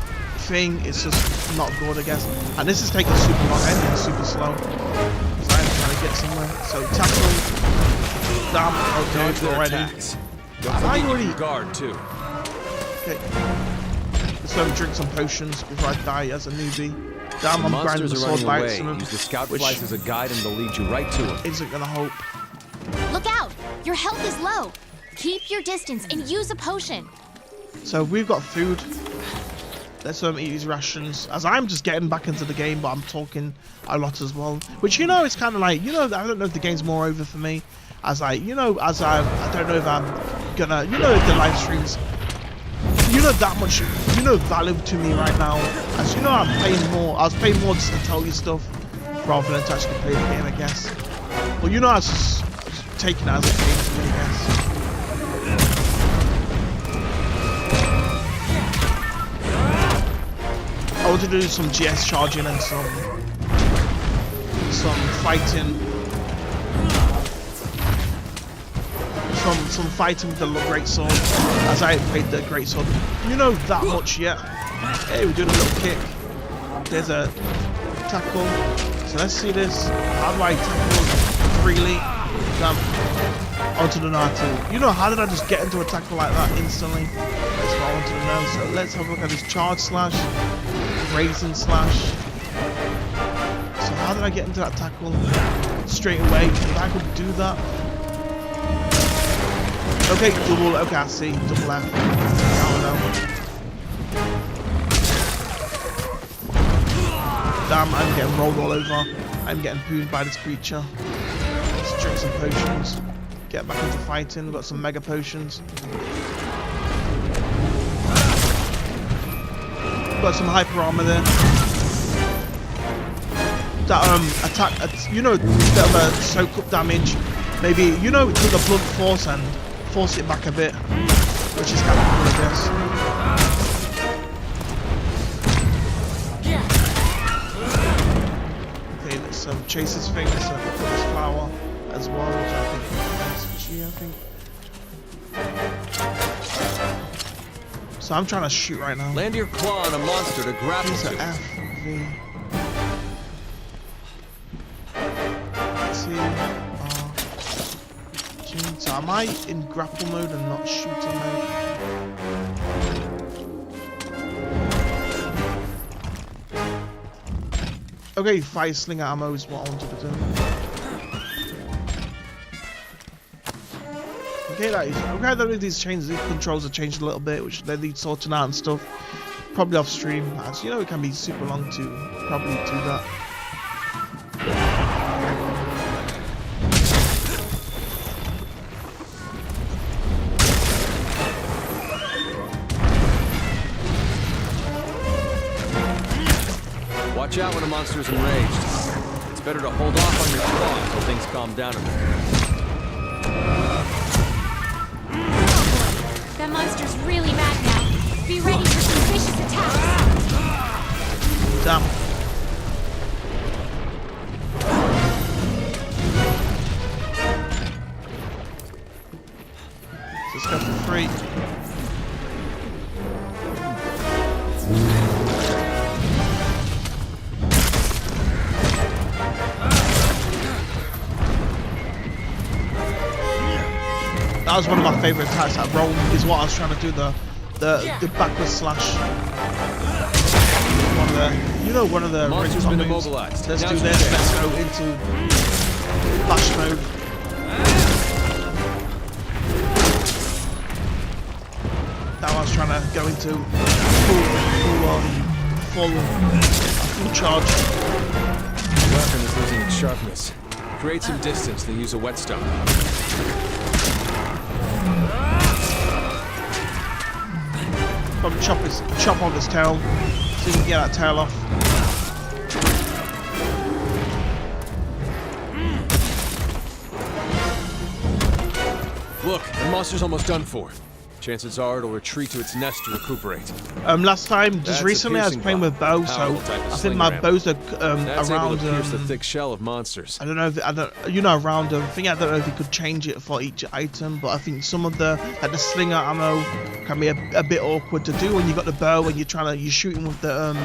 thing, it's just not good, I guess. And this is taking super long, ending super slow. So I'm trying to get somewhere. So tackle. Damn, okay, already. Don't forget you can guard too. Okay. So drink some potions before I die as a newbie. Damn, I'm grinding the sword by accident. Use the scout flies as a guide and they'll lead you right to him. Isn't gonna hope. Look out! Your health is low. Keep your distance and use a potion. So we've got food. Let's eat these rations. As I'm just getting back into the game, but I'm talking a lot as well. Which, you know, it's kind of like, you know, I don't know if the game's more over for me. As I, you know, as I don't know if I'm gonna, you know, if the live streams, you know, that much, you know, value to me right now. As you know, I'm paying more. I was paying more just to tell you stuff rather than to actually play the game, I guess. But you know, I was just taking it as it came to me, I guess. I want to do some GS charging and some fighting. Some fighting with the great sword, as I played the great sword. You know that much yet? Hey, we're doing a little kick. There's a tackle. So let's see this. How do I tackle freely? Damn. Onto the R2. You know, how did I just get into a tackle like that instantly? That's what I wanted to know. So let's have a look at this charge slash, raisin slash. So how did I get into that tackle straight away? If I could do that. Okay, double, okay, I see, double F. I don't know. Damn, I'm getting rolled all over. I'm getting pooed by this creature. Let's drink some potions. Get back into fighting. We've got some mega potions. Got some hyper armor there. That attack, you know, bit of a soak up damage. Maybe, you know, to the blunt force and force it back a bit, which is kind of cool, I guess. Okay, let's chase this thing. Let's put this flower as well, which I think is I think. So I'm trying to shoot right now. Land your claw on a monster to grapple Use to. F, V. Let's see. So am I in grapple mode and not shooting mode? Okay, fire slinger ammo is what I wanted to do. Okay, that is okay. That these controls have changed a little bit, which they need sorting out and stuff. Probably off stream, as you know, it can be super long to probably do that. Watch out when a monster is enraged. It's better to hold off on your claw until things calm down a bit. That monster's really mad now. Be ready for some vicious attacks. Damn. Let's go for free. That was one of my favourite attacks. That roll is what I was trying to do. The backward slash. One of the, you know, one of the Monster's been immobilized. Let's do this. Let's go into flash mode. That I was trying to go into full charge. The weapon is losing its sharpness. Create some distance, then use a whetstone. Probably chop off his tail so you can get that tail off. The monster's almost done for. Chances are it'll retreat to its nest to recuperate. Last time, just That's a recently, I was piercing playing bomb. with bow, Powerful so type of I think sling my ramp. bows are That's able around. to pierce the thick shell of monsters. I don't know. I don't. You know, around. I don't know if you could change it for each item, but I think some of the like the slinger ammo can be a bit awkward to do when you got the bow and you're shooting with the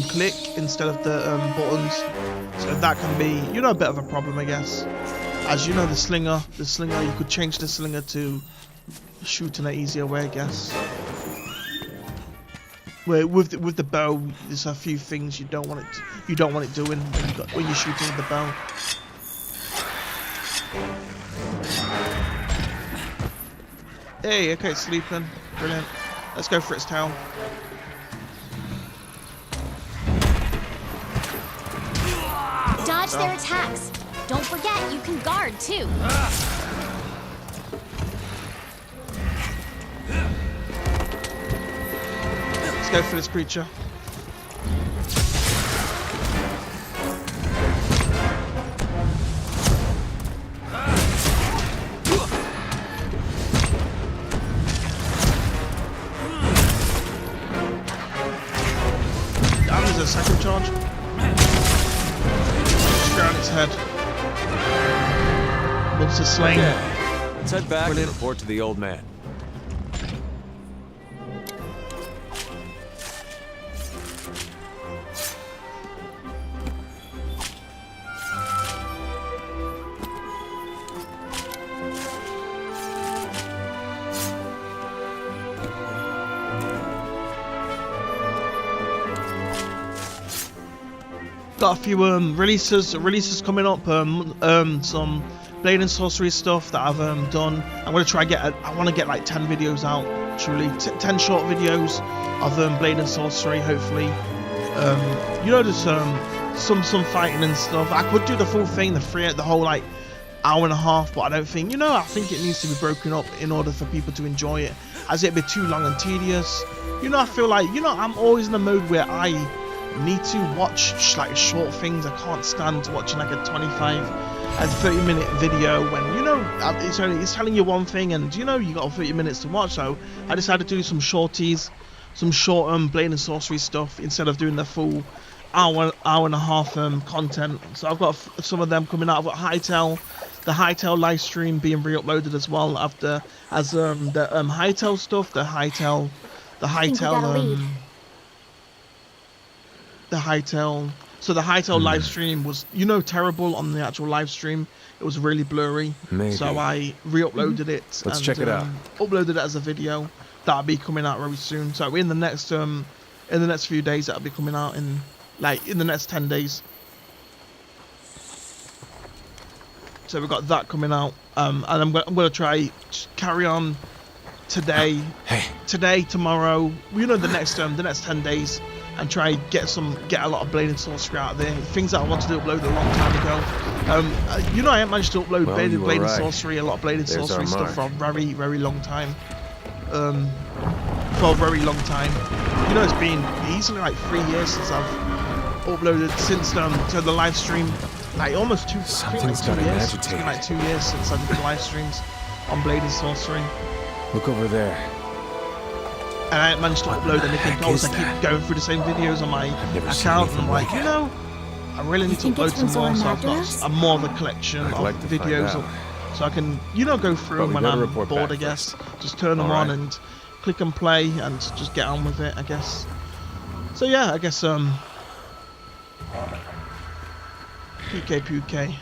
click instead of the buttons. So that can be, you know, a bit of a problem, I guess. As you know, the slinger, you could change the slinger to shoot in an easier way, I guess. Where with the bow, there's a few things you don't want it doing when you're shooting with the bow. Hey, okay, it's sleeping. Brilliant. Let's go for its tail. Dodge their attacks. Don't forget, you can guard too. Let's go for this creature. That was a second charge. Just go on its head. Once it's slain. Okay, let's head back Brilliant. and report to the old man. Got a few releases coming up. Some Blade and Sorcery stuff that I've done. I'm gonna try I want to get like 10 videos out. Truly, 10 short videos of Blade and Sorcery. Hopefully, you know, just some fighting and stuff. I could do the full thing, the whole like hour and a half, but I don't think, you know, I think it needs to be broken up in order for people to enjoy it. As it'd be too long and tedious. You know, I feel like, you know, I'm always in a mode where I need to watch like short things. I can't stand watching like a 25 and 30-minute video when, you know, it's telling you one thing and, you know, you got 30 minutes to watch. So I decided to do some shorties, some short Blade and Sorcery stuff instead of doing the full hour and a half content. So I've got some of them coming out. I've got the Hytale live stream being re-uploaded as well after, as the Hytale stuff, the Hytale so the Hytale live stream was, you know, terrible on the actual live stream. It was really blurry. Maybe. So I re-uploaded it. Let's and check it out. Uploaded it as a video. That'll be coming out very soon. So in the next few days, that'll be coming out in the next 10 days. So we've got that coming out. And I'm gonna try carry on today, tomorrow. You know, the next 10 days. And try get a lot of Blade and Sorcery out there. Things that I wanted to upload a long time ago. You know, I haven't managed to upload Blade and Sorcery, a lot of Blade and Sorcery stuff for a very, very long time. For a very long time. You know, it's been easily like 3 years since I've uploaded to the live stream. Like almost 2 years. Something's got him agitated. It's been like 2 years since I did the live streams on Blade and Sorcery. Look over there. And I haven't managed to upload anything else. I keep going through the same videos on my account, and I'm like, you know, I really need to upload some more. So I've got more of a collection of videos, so I can, you know, go through them when I'm bored. I guess just turn them on and click and play, and just get on with it. I guess. So yeah, I guess PK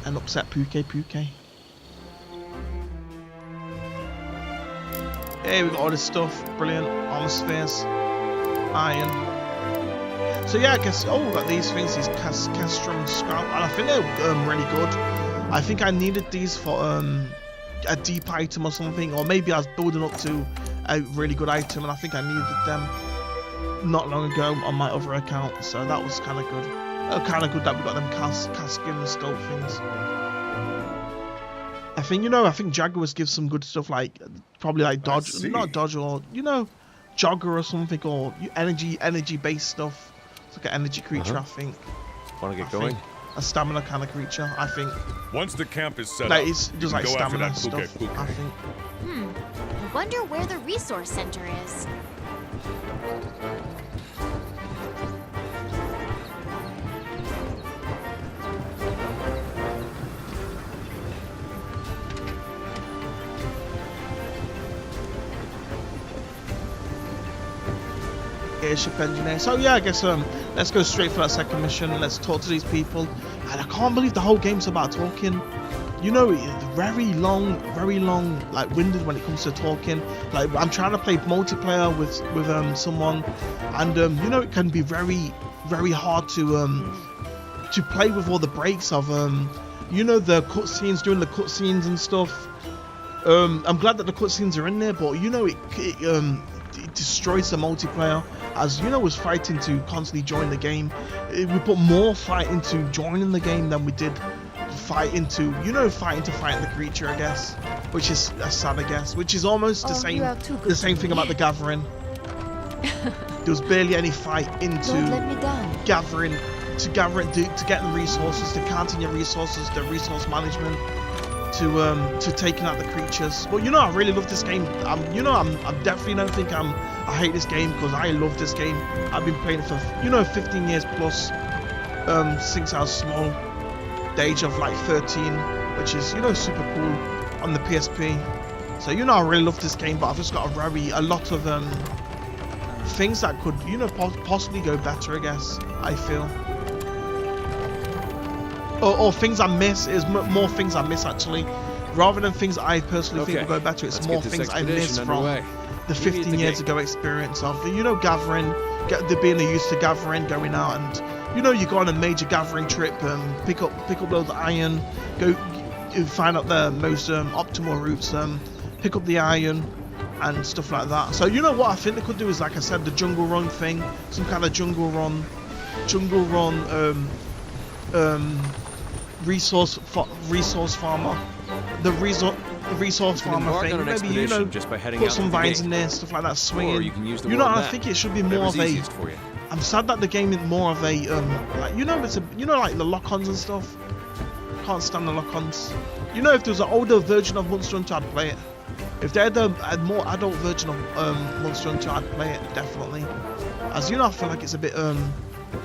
and upset PK. Hey, we got all this stuff. Brilliant. Armor spheres. Iron. So yeah, I guess, we got these things, these Castrum Scout, and I think they're really good. I think I needed these for a deep item or something, or maybe I was building up to a really good item, and I think I needed them not long ago on my other account, so that was kind of good. Kind of good that we got them Caskin Scout things. I think Jaguars give some good stuff, like probably like dodge, not dodge, or jogger or something, or energy based stuff. It's like an energy creature, I think. Want to get going? a stamina kind of creature, I think. Once the camp is set Like up, it's you just can like go after stamina that stuff, Puke I Puke. think. I wonder where the resource center is. Airship engineer. So yeah, I guess let's go straight for that second mission. Let's talk to these people. And I can't believe the whole game's about talking. You know, it's very long, like winded when it comes to talking. Like I'm trying to play multiplayer with someone, and you know, it can be very hard to play with all the breaks of you know, the cutscenes, doing the cutscenes and stuff. I'm glad that the cutscenes are in there, but you know, it destroys the multiplayer. As you know, was fighting to constantly join the game. We put more fight into joining the game than we did fighting to fight the creature, I guess, which is sad, I guess, which is almost the same thing about the gathering. There was barely any fight into gathering to getting resources, to counting your resources, the resource management, to taking out the creatures. But you know, I really love this game. I definitely don't think I hate this game, because I love this game. I've been playing it for 15 years plus, since I was small, the age of like 13, which is super cool on the PSP. So I really love this game, but I've just got a lot of things that could possibly go better, I guess, I feel. Or things I miss. Is more things I miss, actually, rather than things I personally think will go better. It's more things I miss from the 15 years ago experience of gathering, being used to gathering, going out and you go on a major gathering trip, pick up loads of iron, go find out the most optimal routes, pick up the iron and stuff like that. So what I think they could do is, like I said, the jungle run thing, some kind of jungle run resource farmer, the resource farmer thing. Maybe just by heading put out some of the vines gate. in there, stuff like that, swinging. Or you can use the I think it should be more of a. For you. I'm sad that the game is more of a like it's a like the lock-ons and stuff. Can't stand the lock-ons. If there was an older version of Monster Hunter, I'd play it. If they had a more adult version of Monster Hunter, I'd play it definitely. As I feel like it's a bit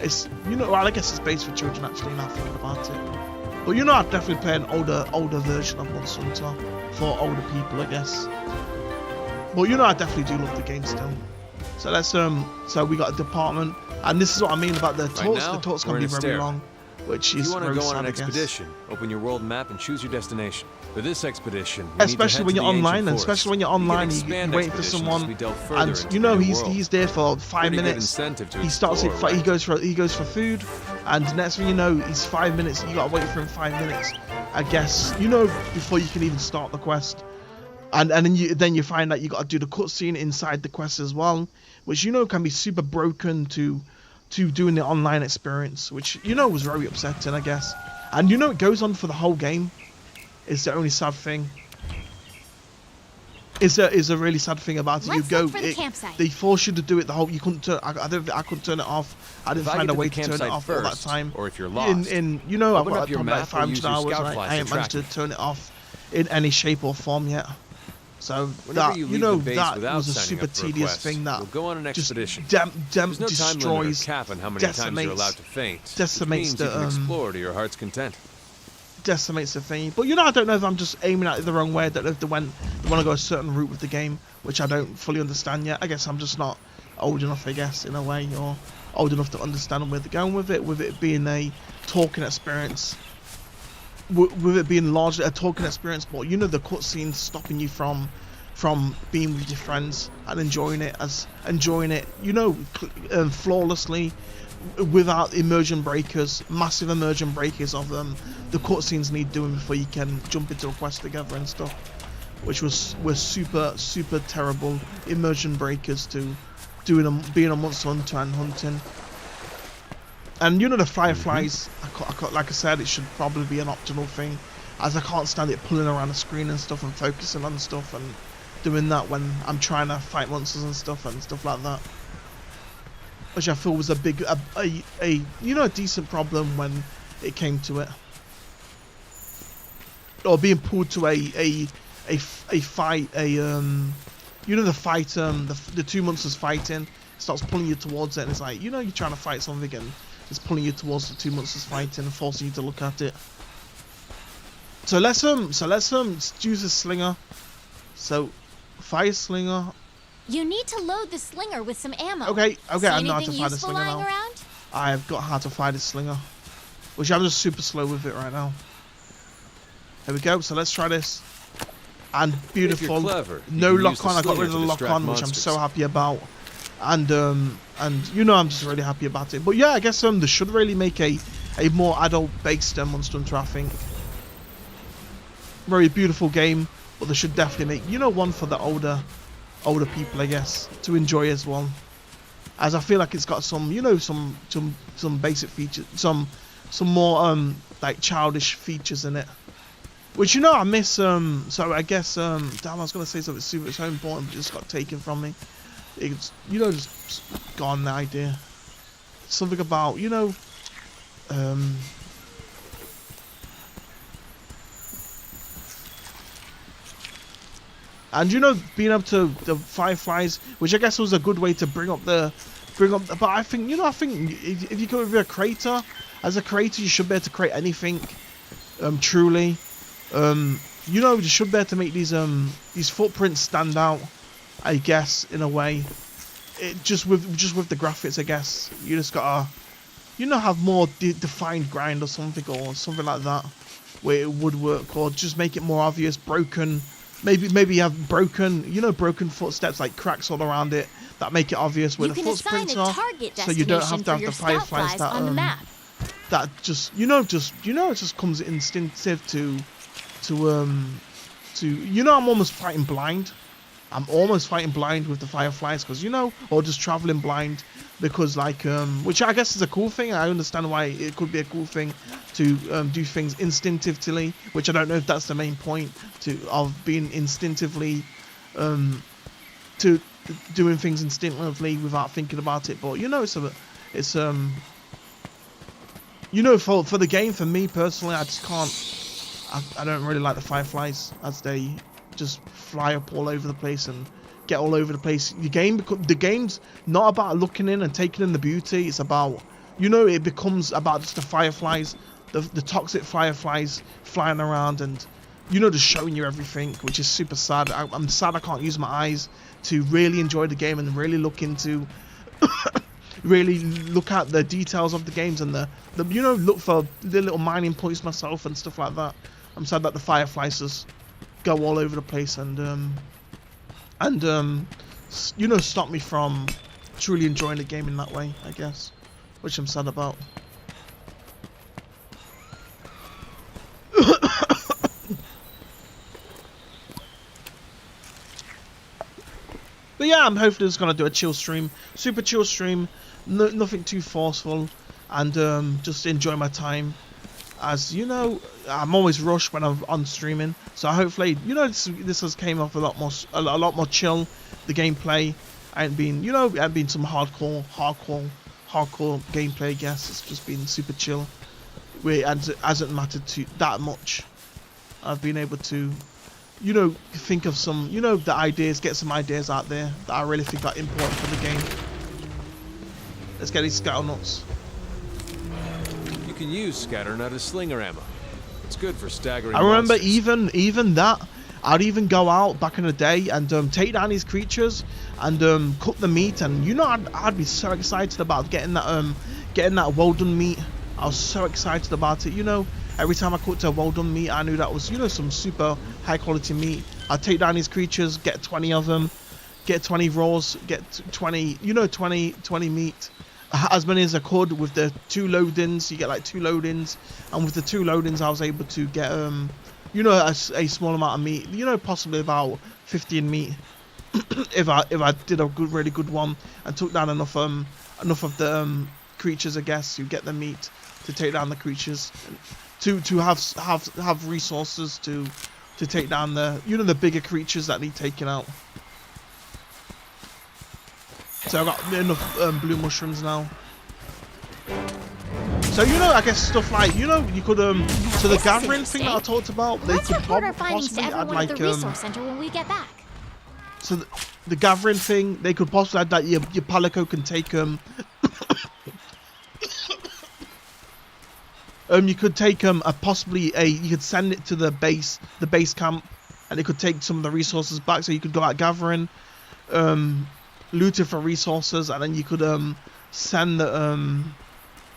it's well, I guess it's based for children actually. Now thinking about it. But I'd definitely play an older version of Monster Hunter for older people, I guess. But I definitely do love the game still. So let's so we got a department, and this is what I mean about the talks. Now, The talks can we're be in a very stair. long, which If is you want to very go on sad, an I guess. expedition, open your world map and choose your destination. For this expedition, we Especially when need to you're head to the online, ancient and forest. especially when you're You can online, expand you're waiting for expeditions someone, as we delve further and into the new world. he's there for 5 Pretty good minutes. incentive to He starts explore, right? he goes for food, and next thing you know, he's 5 minutes. You gotta wait for him 5 minutes, I guess. Before you can even start the quest. And then you find that you got to do the cutscene inside the quest as well, which can be super broken to doing the online experience, which was very upsetting, I guess. And it goes on for the whole game. It's the only sad thing. Is a really sad thing about it. Let's look for the campsite. They force you to do it the whole. You couldn't turn. I couldn't turn it off. I didn't If I find get a to way the to turn it campsite off all that first, time. or if you're lost, I've open got up your like map or 500 use your hours, and scout flies I to ain't managed to track it. turn it off in any shape or form yet. So Whenever that you leave the base that without was a signing super up for a tedious quest, thing that we'll go on an just expedition. There's no time limit or destroys, cap on how many times you're decimates- allowed to faint, which decimates means the, you can explore to your heart's content. decimates the thing. But I don't know if I'm just aiming at it the wrong way. I don't know if they want to go a certain route with the game, which I don't fully understand yet. I guess I'm just not old enough, I guess, in a way, or old enough to understand where they're going with it being a talking experience. With it being largely a talking experience, but the cutscenes stopping you from being with your friends and enjoying it flawlessly, without immersion breakers, massive immersion breakers of the cutscenes need doing before you can jump into a quest together and stuff, which were super terrible immersion breakers to being a Monster Hunter and hunting. And the fireflies, like I said, it should probably be an optional thing, as I can't stand it pulling around the screen and stuff and focusing on stuff and doing that when I'm trying to fight monsters and stuff like that. Which I feel was a decent problem when it came to it. Or being pulled to a fight, you know, the fight, the two monsters fighting, starts pulling you towards it, and it's like, you know, you're trying to fight something and it's pulling you towards the two monsters fighting and forcing you to look at it. So let's use a slinger. So fire slinger. You need to load the slinger with some ammo. Okay, See I know how to anything fire the useful slinger lying now. around? I've got how to fire the slinger, which I'm just super slow with it right now. Here we go. So let's try this. And beautiful. If you're clever, you No can use lock on. I got slinger rid of to the lock distract on, which I'm monsters. so happy about. And you know, I'm just really happy about it. But yeah, I guess they should really make a more adult-based Monster Hunter, I think. Very beautiful game, but they should definitely make, you know, one for the older people, I guess, to enjoy as well. As I feel like it's got some, you know, some basic features, some more like childish features in it, which, you know, I miss. So I guess damn, I was gonna say something super so important, but it just got taken from me. It's, you know, just gone, the idea. Something about, you know, and, you know, being able to the fireflies, which I guess was a good way to bring up the. But I think, you know, I think if you go with a creator, as a creator, you should be able to create anything. Truly, you know, you should be able to make these footprints stand out, I guess, in a way. It just with the graphics, I guess. You just gotta, you know, have more defined grind or something like that, where it would work, or just make it more obvious. Broken, maybe you have broken, you know, broken footsteps, like cracks all around it, that make it obvious where You the can assign footprints a are. target So you don't have destination to have for your the fireflies scout that flies on the map. that just, you know, it just comes instinctive to you know, I'm almost fighting blind. I'm almost fighting blind with the fireflies, because, you know, or just traveling blind, because, like, which I guess is a cool thing. I understand why it could be a cool thing to do things instinctively, which I don't know if that's the main point of being instinctively to doing things instinctively without thinking about it. But, you know, it's you know, for the game, for me personally, I just can't. I don't really like the fireflies, as they just fly up all over the place and get all over the place. The game's not about looking in and taking in the beauty. It's about, you know, it becomes about just the fireflies, the toxic fireflies flying around, and, you know, just showing you everything, which is super sad. I'm sad I can't use my eyes to really enjoy the game and really look into really look at the details of the games and the you know, look for the little mining points myself and stuff like that. I'm sad that the fireflies just go all over the place and you know, stop me from truly enjoying the game in that way, I guess, which I'm sad about. But yeah, I'm hopefully just gonna do a chill stream, super chill stream, nothing too forceful, and just enjoy my time. As you know, I'm always rushed when I'm on streaming, so hopefully, you know, this has came off a lot more chill. The gameplay ain't been, you know, it ain't been some hardcore gameplay. I guess it's just been super chill, where it hasn't mattered to that much. I've been able to, you know, think of some, you know, the ideas, get some ideas out there that I really think are important for the game. Let's get these scatter nuts. You can use scatter nut as slinger ammo. It's good for staggering I remember monsters. even that, I'd even go out back in the day and take down these creatures and cook the meat, and, you know, I'd be so excited about getting that well done meat. I was so excited about it, you know. Every time I cooked a well done meat, I knew that was, you know, some super high quality meat. I'd take down these creatures, get 20 of them, get 20 raws, get 20, you know, 20 meat, as many as I could with the 2 loadings. You get like 2 loadings, and with the 2 loadings I was able to get you know, a small amount of meat, you know, possibly about 15 meat if I did a really good one and took down enough of the creatures, I guess, to get the meat to take down the creatures, to have resources to take down the, you know, the bigger creatures that need taking out. So I've got enough blue mushrooms now. So you know, I guess stuff like you know, you could so the This is gathering thing that I interesting. talked about, they Let's could report our findings to possibly add everyone at like the resource center when we get back. so the gathering thing, they could possibly add that your Palico can take you could take you could send it to the base camp, and it could take some of the resources back, so you could go out gathering, looting for resources, and then you could send the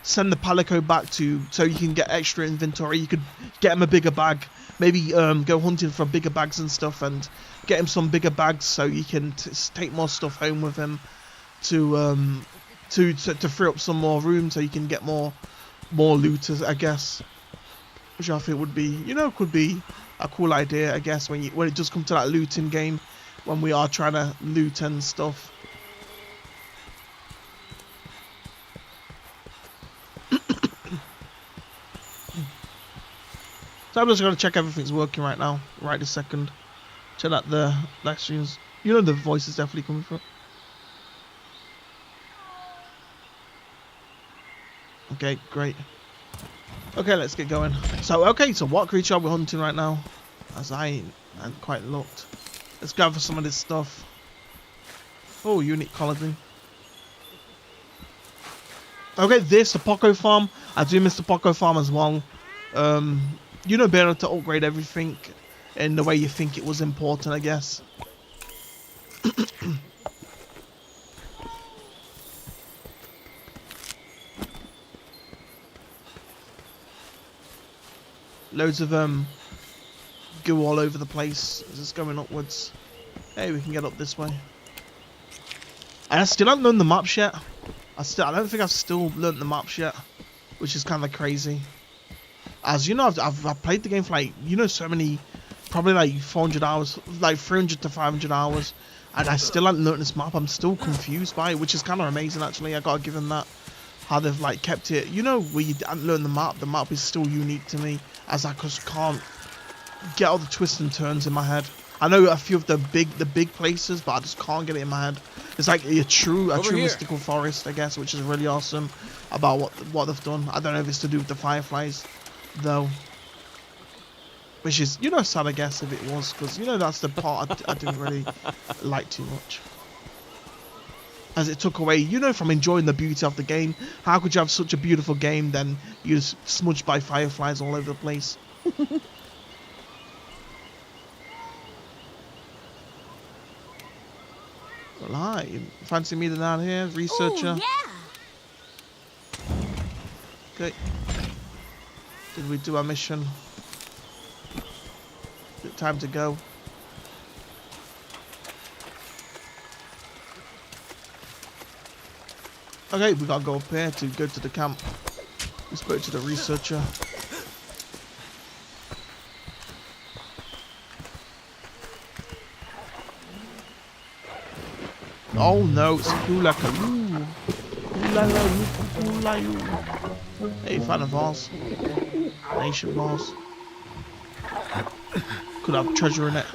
Palico back so you can get extra inventory. You could get him a bigger bag, maybe go hunting for bigger bags and stuff, and get him some bigger bags so you can take more stuff home with him to free up some more room, so you can get more looters, I guess, which I think would be, you know, could be a cool idea, I guess, when it does come to that looting game, when we are trying to loot and stuff. So I'm just gonna check everything's working right now, right this second. Check out the live streams. You know the voice is definitely coming through. Okay, great. Okay, let's get going. So what creature are we hunting right now? As I hadn't quite looked. Let's gather some of this stuff. Oh, unique colony. Okay, the Poco farm. I do miss the Poco farm as well. You know, being able to upgrade everything in the way you think it was important, I guess. Loads of goo all over the place. Is this going upwards? Hey, we can get up this way. And I still haven't learned the maps yet. I don't think I've still learned the maps yet, which is kind of crazy. As you know, I've played the game for like, you know, so many, probably like 400 hours, like 300 to 500 hours, and I still haven't learned this map. I'm still confused by it, which is kind of amazing actually. I gotta give them that, how they've like kept it. You know, where you haven't learned the map. The map is still unique to me, as I just can't get all the twists and turns in my head. I know a few of the big places, but I just can't get it in my head. It's like a true mystical forest, I guess, which is really awesome about what they've done. I don't know if it's to do with the fireflies, though, which is, you know, sad, I guess, if it was, because, you know, that's the part I didn't really like too much, as it took away, you know, from enjoying the beauty of the game. How could you have such a beautiful game, then you're smudged by fireflies all over the place? Well, hi, you fancy meeting down here, researcher? Ooh, yeah. Okay. Did we do our mission? Is it time to go? Okay, we gotta go up here to go to the camp. We spoke to the researcher. Oh no, it's Kulakaloo. Kulakaloo. Hey, found a vase. Nation vase. Could have treasure in it.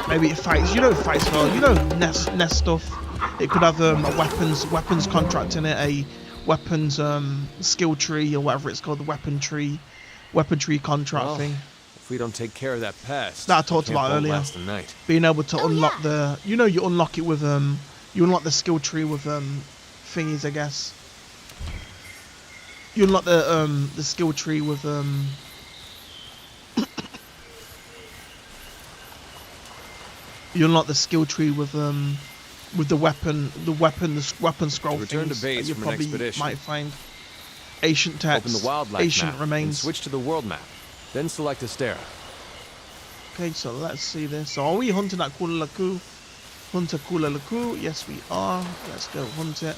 Maybe it fights, you know, it fights for, you know, nest stuff. It could have a weapons contract in it, a weapons skill tree or whatever it's called, the weapon tree contract thing. If we don't take care of that pest, that I talked about earlier. Last the night. Being able to unlock the, you know, you unlock it with you unlock the skill tree with thingies, I guess. You unlock the skill tree with you unlock the skill tree with the weapon scroll Return to things base that you from an probably expedition. might find. Ancient text, Open the wildlife ancient map remains. and switch to the world map. Then select Astera. Okay, so let's see this. So are we hunting at Kulalaku? Hunter Kulalaku? Yes, we are. Let's go hunt it.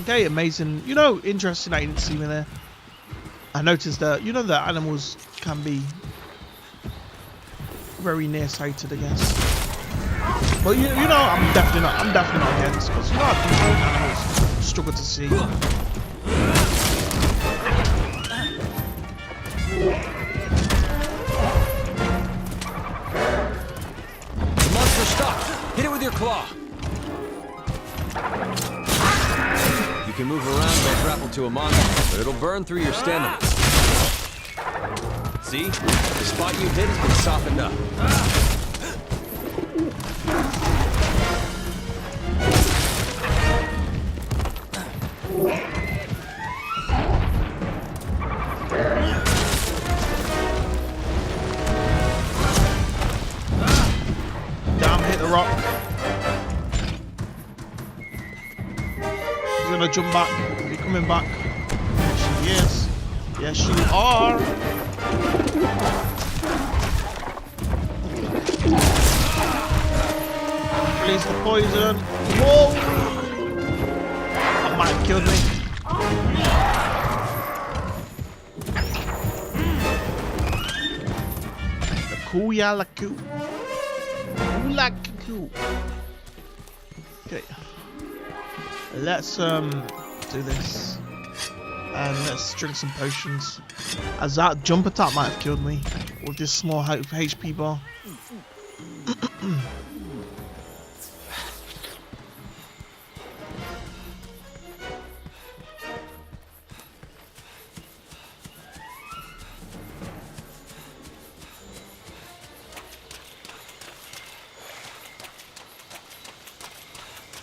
Okay, amazing. You know, interesting that you didn't see me there. I noticed that, you know, that animals can be very nearsighted, I guess. But you know, I'm definitely not against, because you know, I think animals struggle to see. The monster stopped. Hit it with your claw. You can move around by grapple to a monster, but it'll burn through your stamina. See? The spot you hit has been softened up. Damn, hit the rock. He's gonna jump back. Is he coming back? Yes, she is. Yes, you are. Release the poison. Whoa! That might have killed me. The Kuya Laku. Kulaku. Okay. Let's do this. And let's drink some potions. As that jump attack might have killed me with this small HP bar.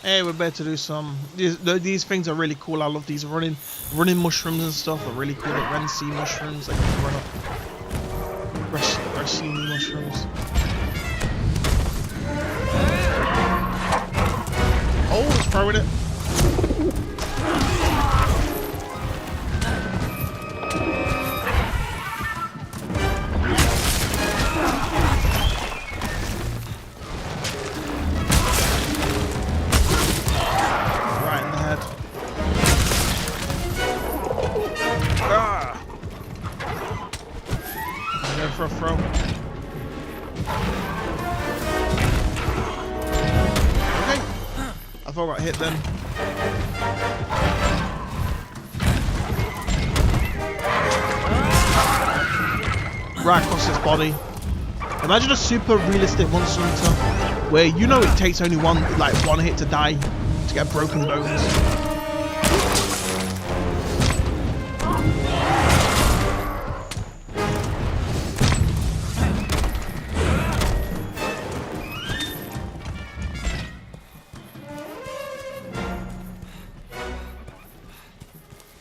Hey, we're about to do some. These things are really cool. I love these running mushrooms and stuff. Are really cool. Like Rensi mushrooms. Like you can run up. Rashini mushrooms. Oh, it's throwing it. For a throw. Okay. I thought I hit them. Right across his body. Imagine a super realistic Monster Hunter where you know it takes only one hit to die to get broken bones.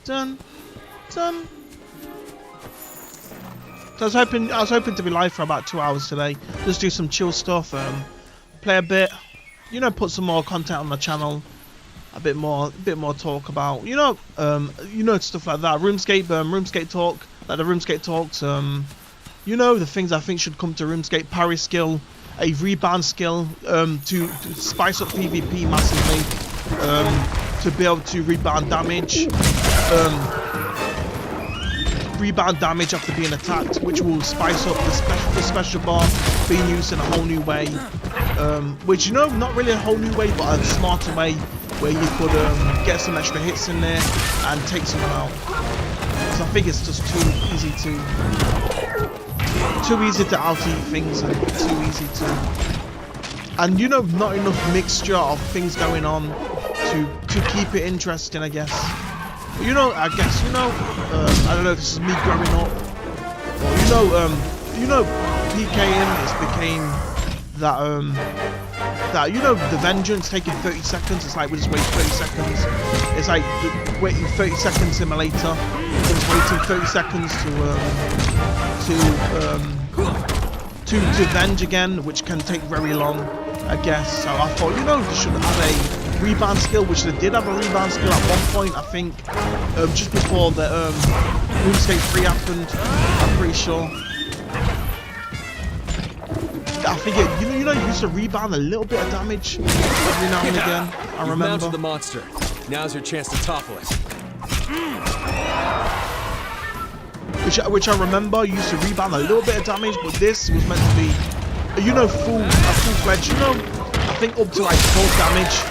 Done. So I was hoping to be live for about 2 hours today. Just do some chill stuff, play a bit, you know, put some more content on the channel, a bit more talk about, you know, stuff like that. RuneScape talk, like the RuneScape talks. You know, the things I think should come to RuneScape: parry skill, a rebound skill, to spice up PvP massively, to be able to rebound damage. Rebound damage after being attacked, which will spice up the special bar being used in a whole new way, which, you know, not really a whole new way, but a smarter way where you could get some extra hits in there and take someone out. Because I think it's just too easy to out-eat things, and too easy to, and, you know, not enough mixture of things going on to keep it interesting, I guess. You know, I guess, you know, I don't know if this is me growing up, or you know, PKing, it became that, that, you know, the Vengeance taking 30 seconds, it's like we just wait 30 seconds, it's like the waiting 30 second simulator, just waiting 30 seconds to venge again, which can take very long, I guess. So I thought, you know, they should have a rebound skill, which they did have a rebound skill at one point, I think, just before the RuneScape 3 happened, I'm pretty sure. I think it, you know, you used to rebound a little bit of damage every now and again. I remember. Mounted the monster. Now's your chance to topple it. Which I remember used to rebound a little bit of damage, but this was meant to be, you know, full-fledged, you know, I think up to like 12 damage.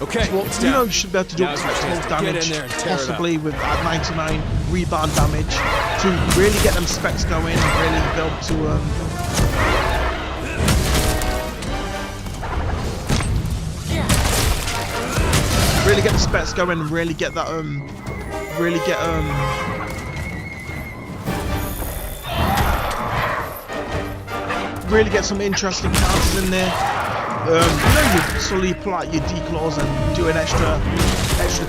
Okay, Well, it's you know, down. you should be able to do up Now's to your like chance 12 to get in damage, there and tear it up. possibly with at 99 rebound damage, to really get them specs going and really build to really get the specs going and really get that really get some interesting counters in there. You know, you slowly pull out your declaws and do an extra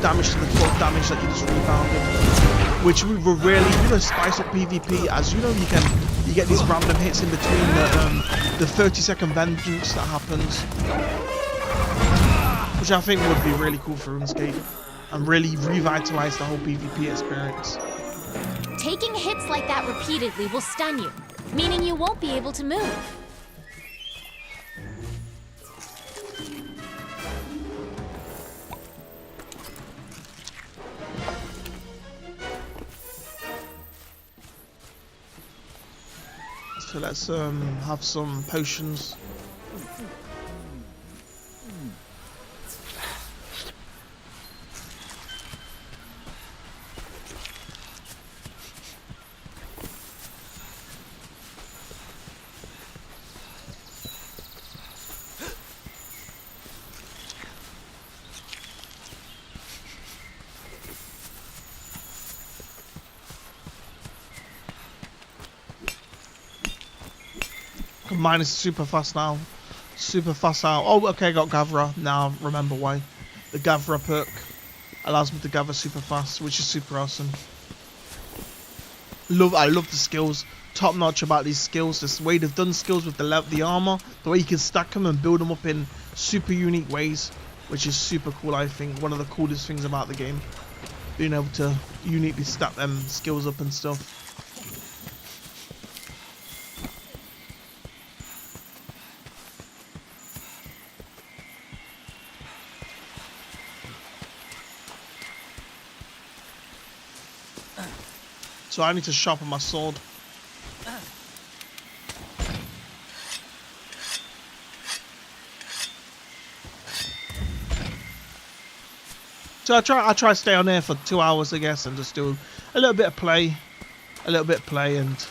damage to the 12 damage that you just rebounded, which will really, you know, spice up PvP. As you know, you get these random hits in between the 30-second vengeance that happens, which I think would be really cool for RuneScape and really revitalize the whole PvP experience. Taking hits like that repeatedly will stun you, meaning you won't be able to move. So let's have some potions. Mine is super fast now. Super fast now. Oh, okay, I got Gavra. Now I remember why. The Gavra perk allows me to gather super fast, which is super awesome. I love the skills. Top notch about these skills. This way they've done skills with the armor. The way you can stack them and build them up in super unique ways, which is super cool. I think one of the coolest things about the game, being able to uniquely stack them skills up and stuff. So I need to sharpen my sword. So I try to stay on there for 2 hours, I guess, and just do a little bit of play, and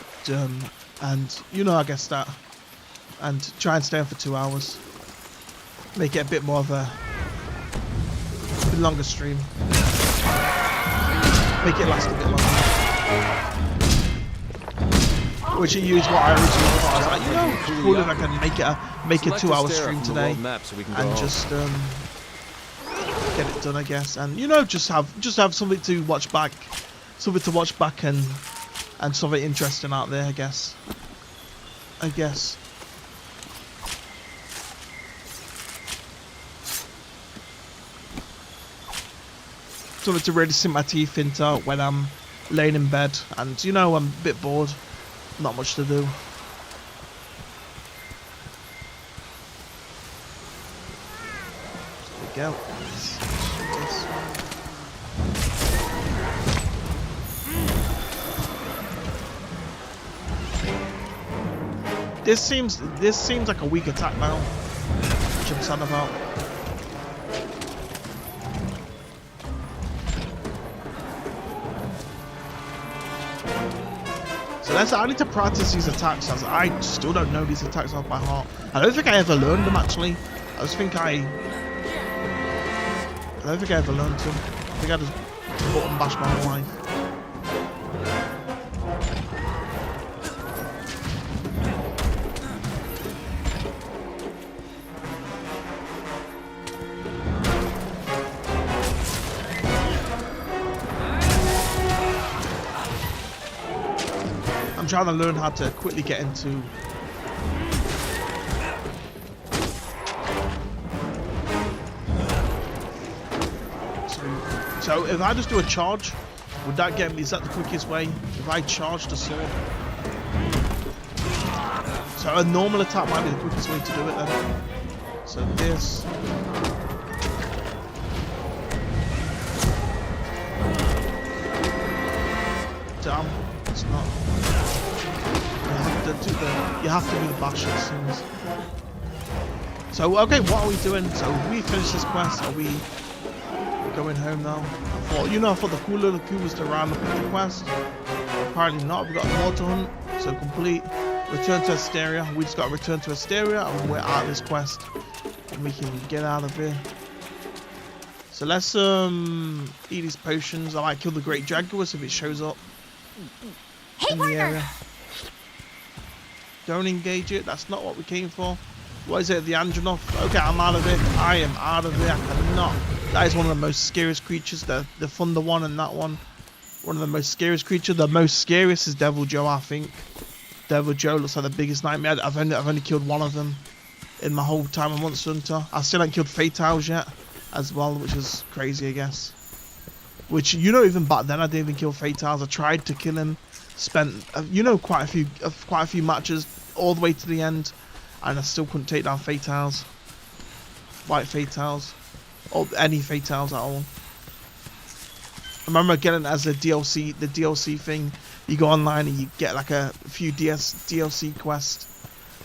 you know, I guess that, and try and stay on for 2 hours. Make it a bit more of a longer stream. Make it last a bit longer. Which you use what I originally thought. I was like, you know, it's cool if I can make a 2 hour stream today and just get it done, I guess. And you know, just have something to watch back, and something interesting out there, I guess. Something to really sink my teeth into when I'm laying in bed and, you know, I'm a bit bored, not much to do. There we go. This seems like a weak attack now, which I'm sad about. So I need to practice these attacks, as I still don't know these attacks off by heart. I don't think I ever learned them, actually. I don't think I ever learned them. I think I just button bash my whole life. I'm trying to learn how to quickly get into so if I just do a charge, would that get me? Is that the quickest way? If I charge the sword? So a normal attack might be the quickest way to do it then. So this. you have to do the bash as soon as. So okay, what are we doing? So we finished this quest. Are we going home now? I thought the cool little coup was to round up the quest. Apparently not. We got more to hunt. So complete. Return to Asteria. We just got to return to Asteria and we're out of this quest. And we can get out of here. So let's eat these potions. I might kill the Great Jaguars if it shows up Hey, in the partner! area. Don't engage it. That's not what we came for. What is it? The Andronov? Okay, I'm out of it. I am out of it. I cannot. That is one of the most scariest creatures. The Thunder one and that one. One of the most scariest creatures. The most scariest is Devil Joe, I think. Devil Joe looks like the biggest nightmare. I've only killed one of them in my whole time of Monster Hunter. I still haven't killed Fatales yet as well, which is crazy, I guess. Which, even back then I didn't even kill Fatales. I tried to kill him. Spent, quite a few matches all the way to the end. And I still couldn't take down Fatales. White Fatales. Or any Fatales at all. I remember getting it as the DLC thing. You go online and you get like a few DLC quests,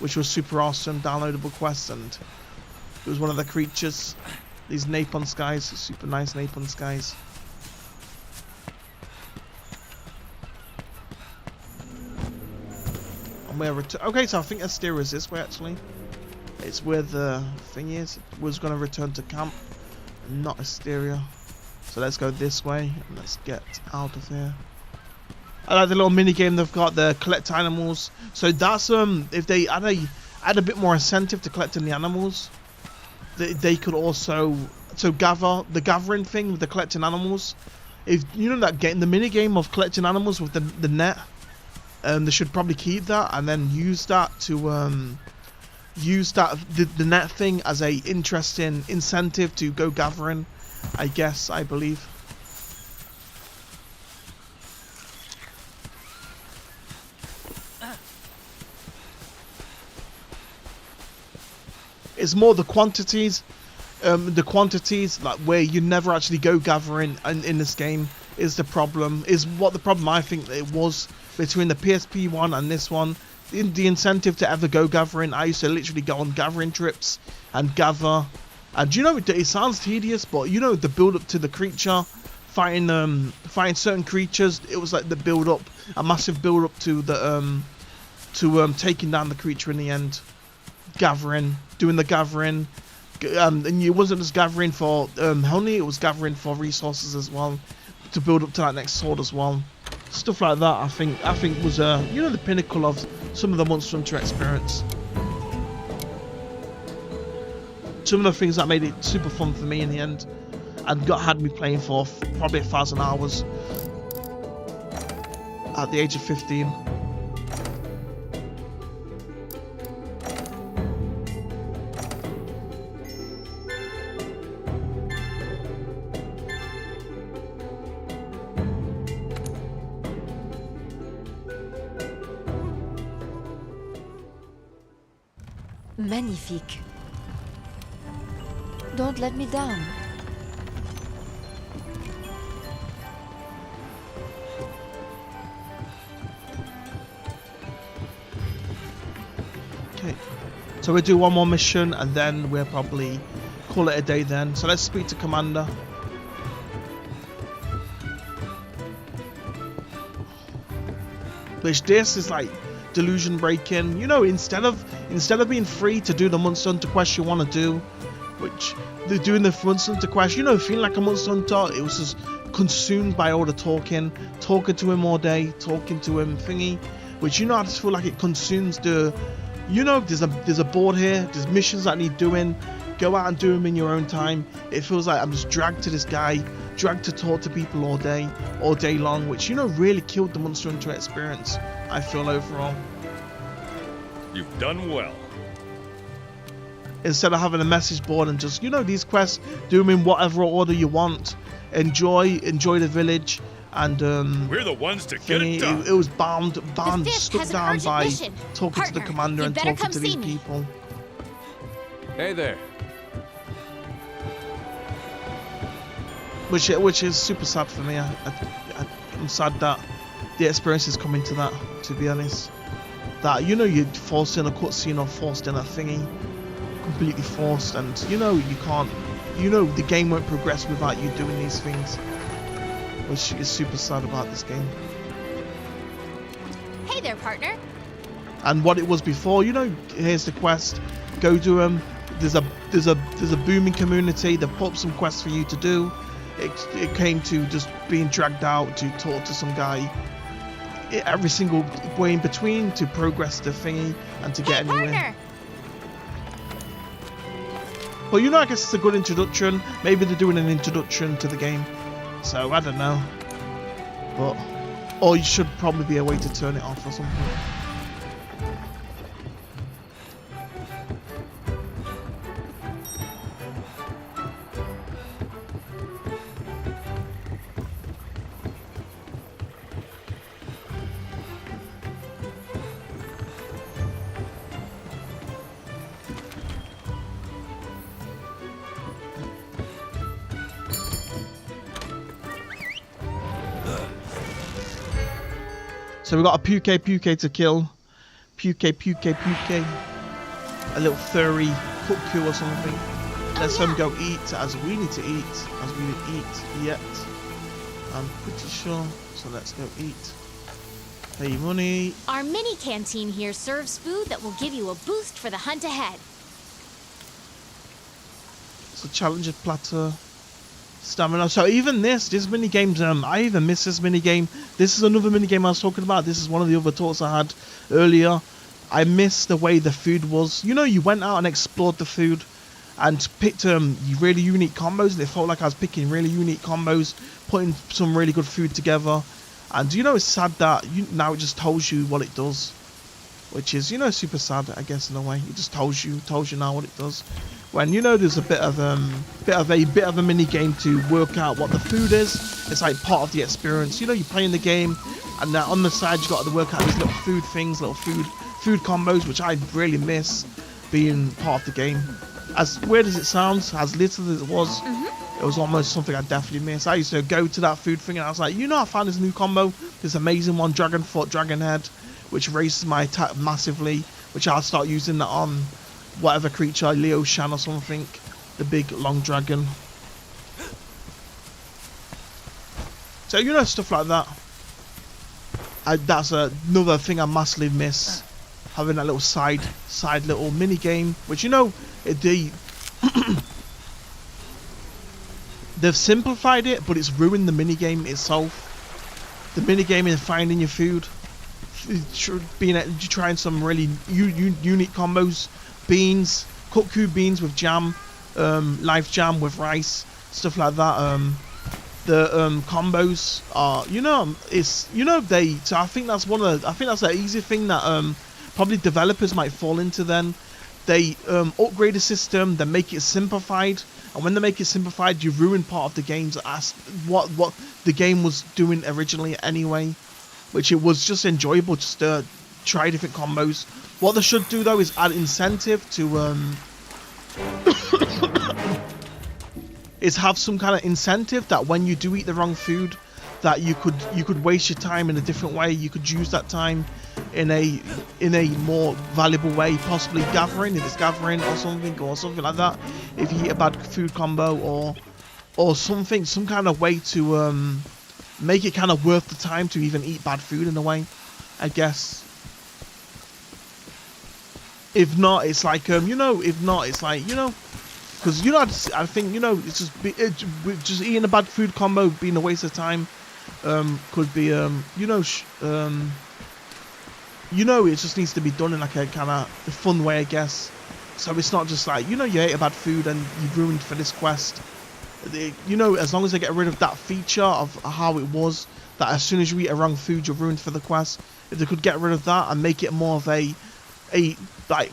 which was super awesome, downloadable quests, and it was one of the creatures. These Napon Skies, super nice Napon Skies. And we're okay, so I think Asteria is this way actually. It's where the thing is. It was going to return to camp, not Asteria. So let's go this way and let's get out of here. I like the little mini game they've got, the collect animals. So that's if they add a bit more incentive to collecting the animals, they could also gather the gathering thing with the collecting animals. If that game, the mini game of collecting animals with the net, they should probably keep that and then use that to use the net thing as a interesting incentive to go gathering. I believe. It's more the quantities like where you never actually go gathering in this game is the problem. Is what the problem I think it was between the PSP one and this one. The incentive to ever go gathering, I used to literally go on gathering trips and gather. And it sounds tedious, but the build up to the creature, fighting certain creatures, it was like the build up, a massive build up to the taking down the creature in the end. Gathering, doing the gathering, and it wasn't just gathering for honey, it was gathering for resources as well to build up to that next sword as well. Stuff like that, I think was the pinnacle of some of the Monster Hunter experience. Some of the things that made it super fun for me in the end, and had me playing for probably 1,000 hours at the age of 15. Magnifique. Don't let me down. Okay, so we'll do one more mission and then we'll probably call it a day then. So let's speak to Commander. Which this is like delusion breaking. Instead of being free to do the Monster Hunter quest you want to do, which they're doing the Monster Hunter quest, feeling like a Monster Hunter, it was just consumed by all the talking to him all day, talking to him thingy, which I just feel like it consumes the, there's a board here, there's missions that need doing, go out and do them in your own time. It feels like I'm just dragged to this guy, dragged to talk to people all day long, which really killed the Monster Hunter experience, I feel, overall. You've done well. Instead of having a message board and just these quests, do them in whatever order you want, enjoy the village, and we're the ones to get it done. It was bound stuck down by mission. talking to the Partner, commander you and better talking come to these see me. people. Hey there. Which is super sad for me. I'm sad that the experience is coming to that, to be honest. that, you know, you're forced in a cutscene or forced in a thingy, completely forced, and you know you can't, you know the game won't progress without you doing these things, which is super sad about this game. Hey there, partner. And what it was before, you know, here's the quest, go do them. There's a booming community. They've put up some quests for you to do. It came to just being dragged out to talk to some guy every single way in between to progress the thingy and to get anywhere. Partner. But you know, I guess it's a good introduction. Maybe they're doing an introduction to the game, so I don't know. But or you should probably be a way to turn it off or something. So we got a Puke to kill. Puke. A little furry cuckoo or something. Let's go eat, as we need to eat. As we didn't eat yet. I'm pretty sure. So let's go eat. Pay money. Our mini canteen here serves food that will give you a boost for the hunt ahead. It's a challenger platter. Stamina. So even this mini games, I even miss this mini game. This is another mini game I was talking about. This is one of the other talks I had earlier. I miss the way the food was. You know, you went out and explored the food and picked really unique combos, and it felt like I was picking really unique combos, putting some really good food together. And you know, it's sad that now it just tells you what it does, which is, you know, super sad, I guess, in a way. It just tells you now what it does. When, you know, there's a bit of a mini game to work out what the food is. It's like part of the experience. You know, you're playing the game, and now on the side you got to work out these little food things, little food combos, which I really miss being part of the game. As weird as it sounds, as little as it was, it was almost something I definitely miss. I used to go to that food thing and I was like, you know, I found this new combo, this amazing one, Dragon Foot, Dragon Head, which raises my attack massively, which I'll start using that on whatever creature, Leo Shan or something, the big long dragon. So, you know, stuff like that. That's another thing I massively miss, having that little side little mini game, which, you know, they've simplified it, but it's ruined the mini game itself. The mini game in finding your food, trying some really unique combos. Beans, cuckoo beans with jam, live jam with rice, stuff like that. The combos are, you know, it's, you know, so I think that's the easy thing that probably developers might fall into. Then they upgrade the system, they make it simplified, and when they make it simplified, you ruin part of the game's what the game was doing originally anyway, which it was just enjoyable just to try different combos. What they should do though is add incentive to is have some kind of incentive that when you do eat the wrong food, that you could waste your time in a different way. You could use that time in a more valuable way, possibly gathering, if it's gathering or something like that. If you eat a bad food combo or something, some kind of way to make it kind of worth the time to even eat bad food in a way, I guess. If not, it's like you know, because you know, I think, you know, it's just eating a bad food combo being a waste of time. Could be you know, it just needs to be done in like a kind of fun way, I guess. So it's not just like, you know, you ate a bad food and you ruined for this quest. You know, as long as they get rid of that feature of how it was, that as soon as you eat a wrong food, you're ruined for the quest. If they could get rid of that and make it more of a like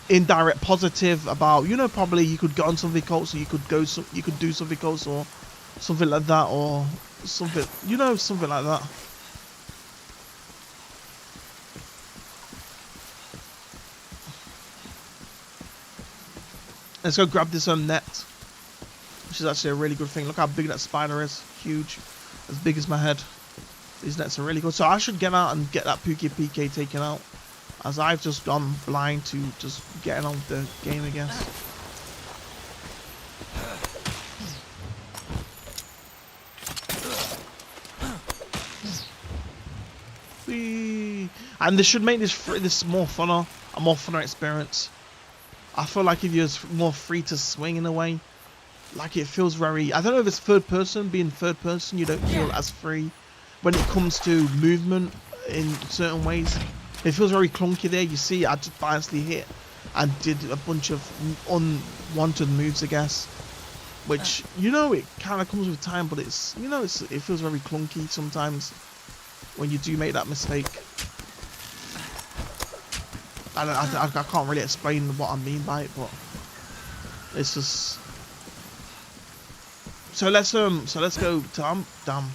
indirect positive about, you know, probably you could get on something else, or you could do something else, or something like that, or something, you know, something like that. Let's go grab this net, which is actually a really good thing. Look how big that spider is. Huge. As big as my head. These nets are really good. So I should get out and get that PK taken out. as I've just gone blind to just getting on with the game, I guess. Whee! And they should make this more funner, a more funner experience. I feel like if you're more free to swing in a way, like it feels very, I don't know if it's third person, being third person, you don't feel as free when it comes to movement in certain ways. It feels very clunky there. You see, I just biasly hit and did a bunch of unwanted moves, I guess. Which, you know, it kind of comes with time, but it's, you know, it feels very clunky sometimes when you do make that mistake. I can't really explain what I mean by it, but it's just. So let's go to jump down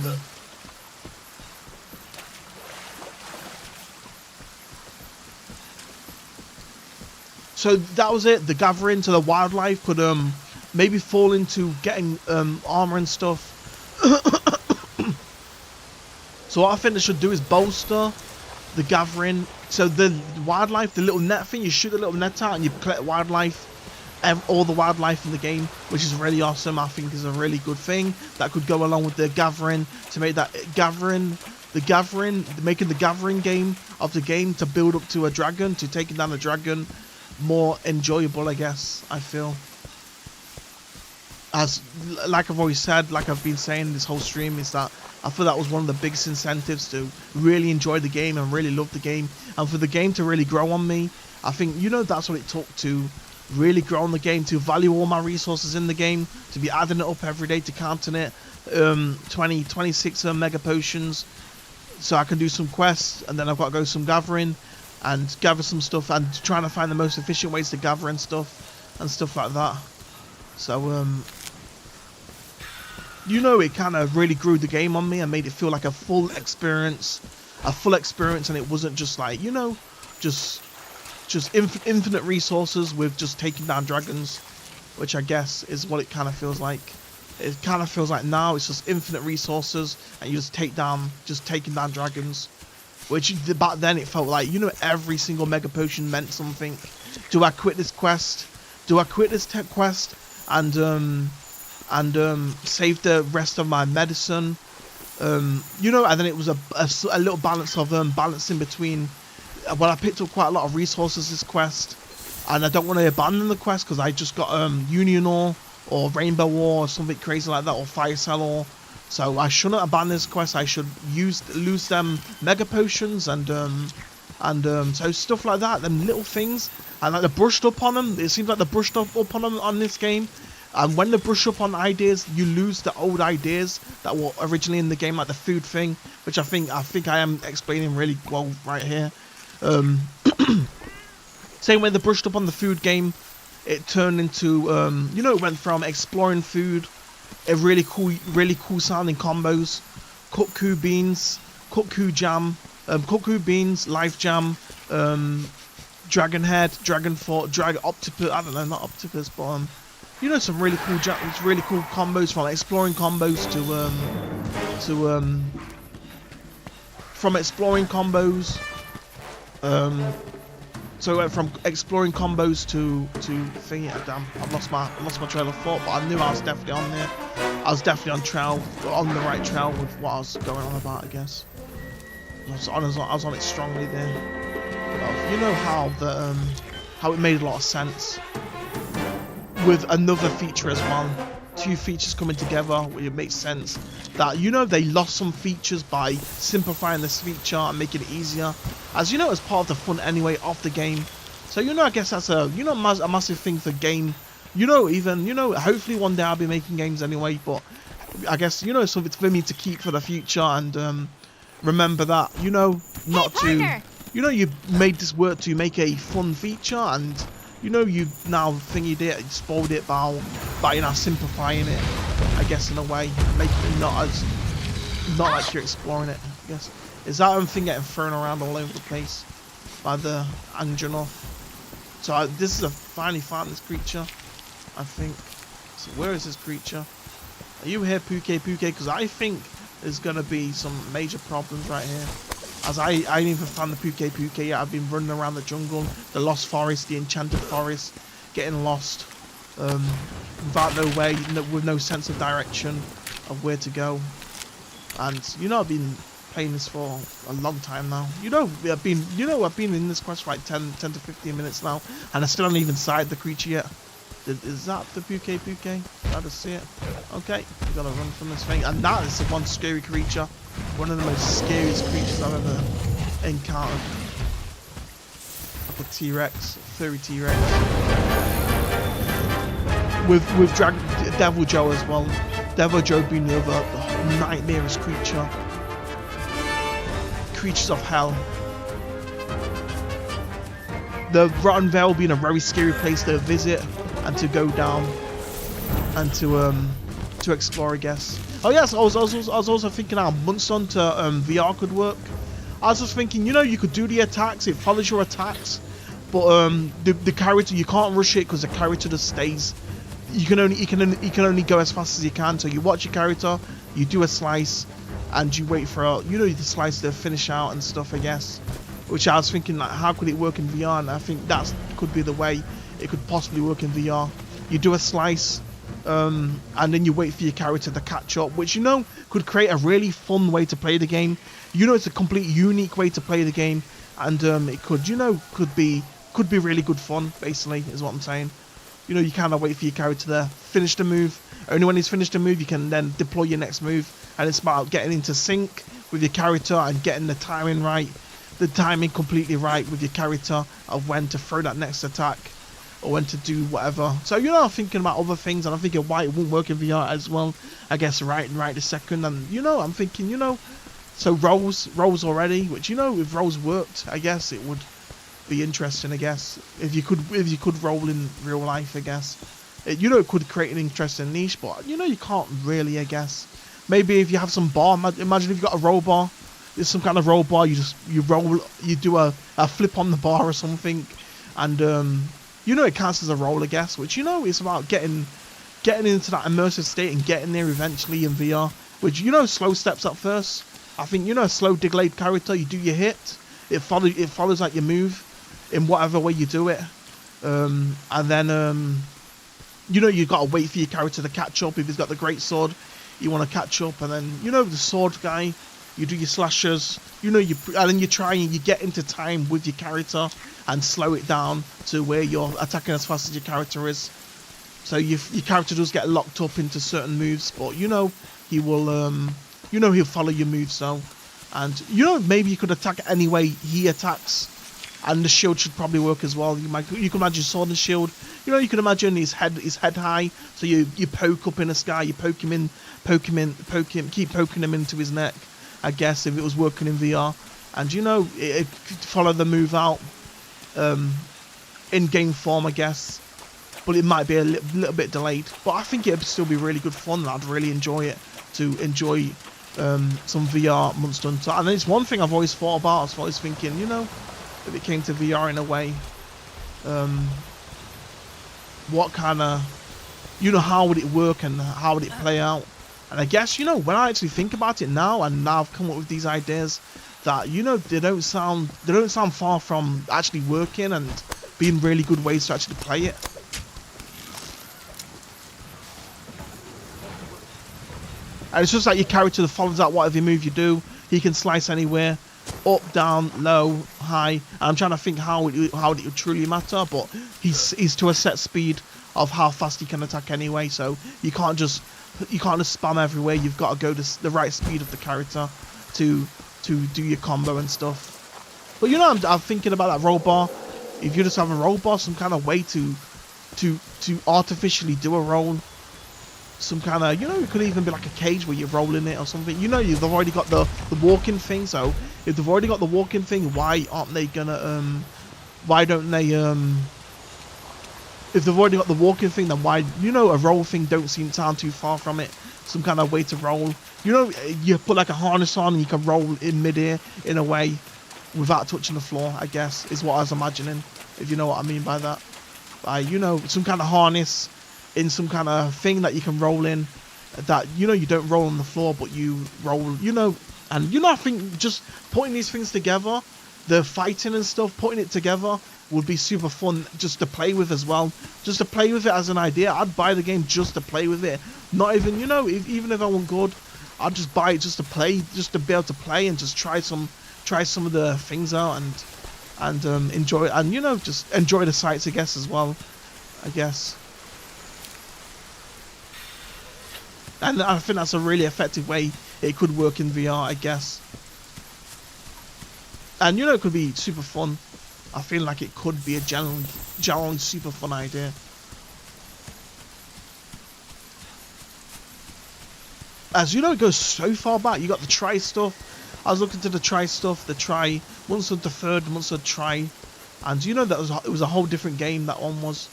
there. So that was it. The gathering to the wildlife could maybe fall into getting armor and stuff. So what I think they should do is bolster the gathering. So the wildlife, the little net thing, you shoot the little net out and you collect wildlife, all the wildlife in the game, which is really awesome. I think is a really good thing that could go along with the gathering to make that making the gathering game of the game to build up to a dragon, to taking down a dragon more enjoyable, I guess. I feel, as like I've always said, like I've been saying this whole stream, is that I feel that was one of the biggest incentives to really enjoy the game and really love the game, and for the game to really grow on me. I think, you know, that's what it took to really grow on the game, to value all my resources in the game, to be adding it up every day, to counting it, 26 mega potions, so I can do some quests, and then I've got to go some gathering and gather some stuff, and trying to find the most efficient ways to gather and stuff like that. So you know, it kind of really grew the game on me and made it feel like a full experience, and it wasn't just like, you know, just infinite resources with just taking down dragons, which I guess is what it kind of feels like. It kind of feels like now it's just infinite resources and you just taking down dragons, which back then it felt like, you know, every single mega potion meant something. Do I quit this quest? Do I quit this quest and save the rest of my medicine? You know, and then it was a little balance of balancing between. Well, I picked up quite a lot of resources this quest, and I don't want to abandon the quest because I just got Union ore or Rainbow ore or something crazy like that, or Fire Cell ore. So I shouldn't abandon this quest. I should lose them mega potions and so stuff like that. Them little things, and like they brushed up on them. It seems like they brushed up on them on this game. And when they brush up on ideas, you lose the old ideas that were originally in the game, like the food thing, which I think I am explaining really well right here. Same way they brushed up on the food game, it turned into you know, it went from exploring food, really cool sounding combos, cuckoo beans, cuckoo jam, cuckoo beans, life jam, dragon head, dragon foot, dragon octopus. I don't know, not octopus, but you know, some really cool combos, from exploring combos from exploring combos. So it went from exploring combos to thingy. Damn, I've lost my trail of thought, but I knew I was definitely on there. I was definitely on the right trail with what I was going on about, I guess. I was on it strongly there. But you know how it made a lot of sense with another feature as well. Two features coming together, where it makes sense that, you know, they lost some features by simplifying this feature and making it easier, as you know, as part of the fun anyway of the game. So, you know, I guess that's a massive thing for game. You know, even, you know, hopefully one day I'll be making games anyway, but I guess, you know, something for me to keep for the future, and remember that, you know, not to, you know, you made this work to make a fun feature, and you know, you now thingied it, spoiled it by you know, simplifying it, I guess, in a way, making it not like you're exploring it, I guess. Is that thing getting thrown around all over the place by the Anjanoth? So this is a finally found this creature, I think. So where is this creature? Are you here, Puke? Because I think there's gonna be some major problems right here. As I ain't even found the Puke Puke yet. I've been running around the jungle, the Lost Forest, the Enchanted Forest, getting lost, without no way, with no sense of direction of where to go. And you know, I've been playing this for a long time now. You know, I've been in this quest for like 10 to 15 minutes now, and I still haven't even sighted the creature yet. Is that the Puke Puke? I just see it. Okay, we gotta run from this thing. And that is the one scary creature. One of the most scariest creatures I've ever encountered. Like a T-Rex, furry T-Rex. With Devil Joe as well. Devil Joe being the other nightmarish creature. Creatures of hell. The Rotten Vale being a very scary place to visit and to go down and to explore, I guess. Oh yes, I was also thinking how Monster Hunter VR could work. I was just thinking, you know, you could do the attacks, it follows your attacks, but the character, you can't rush it because the character just stays. You can only go as fast as you can. So you watch your character, you do a slice, and you wait for the slice to finish out and stuff, I guess. Which I was thinking, like, how could it work in VR? And I think that could be the way it could possibly work in VR. You do a slice, and then you wait for your character to catch up, which, you know, could create a really fun way to play the game. You know, it's a complete unique way to play the game, and it could, you know, could be really good fun, basically, is what I'm saying. You know, you kind of wait for your character to finish the move. Only when he's finished the move, you can then deploy your next move, and it's about getting into sync with your character and getting the timing right, the timing completely right with your character of when to throw that next attack or when to do whatever. So, you know, I'm thinking about other things, and I'm thinking why it won't work in VR as well, I guess, right this second. And, you know, I'm thinking, you know, so rolls already, which, you know, if rolls worked, I guess it would be interesting, I guess, if you could roll in real life, I guess. You know, it could create an interesting niche, but, you know, you can't really, I guess. Maybe if you have some bar, imagine if you've got a roll bar, there's some kind of roll bar, you roll, you do a flip on the bar or something, and you know, it counts as a roll, I guess, which, you know, it's about getting into that immersive state and getting there eventually in VR, which, you know, slow steps at first. I think, you know, a slow delayed character, you do your hit, it follows like your move in whatever way you do it, and then you know, you've got to wait for your character to catch up. If he's got the great sword, you want to catch up, and then, you know, the sword guy, you do your slashes, you know, and then you try and you get into time with your character and slow it down to where you're attacking as fast as your character is. So your character does get locked up into certain moves, but, you know, he will, you know, he'll follow your moves though, and, you know, maybe you could attack any way he attacks. And the shield should probably work as well. You can imagine sword and shield. You know, you can imagine his head high. So you poke up in the sky. You poke him, keep poking him into his neck, I guess, if it was working in VR. And, you know, it follow the move out in game form, I guess. But it might be a little bit delayed. But I think it'd still be really good fun. And I'd really enjoy it, to enjoy some VR Monster Hunter. And it's one thing I've always thought about. I was always thinking, you know, if it came to VR in a way, what kind of, you know, how would it work and how would it play out? And I guess, you know, when I actually think about it now, and now I've come up with these ideas that, you know, they don't sound far from actually working and being really good ways to actually play it. And it's just like your character that follows out whatever move you do. He can slice anywhere, up, down, low, high. And I'm trying to think how it would truly matter, but he's to a set speed of how fast he can attack anyway. So you can't just spam everywhere. You've got to go to the right speed of the character to do your combo and stuff. But, you know, I'm thinking about that roll bar. If you just have a roll bar, some kind of way to artificially do a roll. Some kind of, you know, it could even be like a cage where you're rolling it or something. You know, they've already got the walking thing. So if they've already got the walking thing, why aren't they gonna why don't they if they've already got the walking thing, then why, you know, a roll thing don't seem to sound too far from it. Some kind of way to roll. You know, you put like a harness on and you can roll in midair in a way without touching the floor, I guess, is what I was imagining, if you know what I mean by that. You know, some kind of harness in some kind of thing that you can roll in, that, you know, you don't roll on the floor, but you roll, you know, And you know, I think just putting these things together, the fighting and stuff, putting it together would be super fun just to play with as well. Just to play with it as an idea. I'd buy the game just to play with it. Not even, you know, even if I wasn't good, I'd just buy it just to play, just to be able to play and just try some of the things out and enjoy it, and you know, just enjoy the sights, I guess, as well. I guess. And I think that's a really effective way it could work in VR, I guess. And you know, it could be super fun. I feel like it could be a generally super fun idea. As you know, it goes so far back. You got the Try stuff. I was looking to the Try stuff, the Try, Monster Hunter 3rd, Monster Hunter Try. And you know, it was a whole different game, that one was.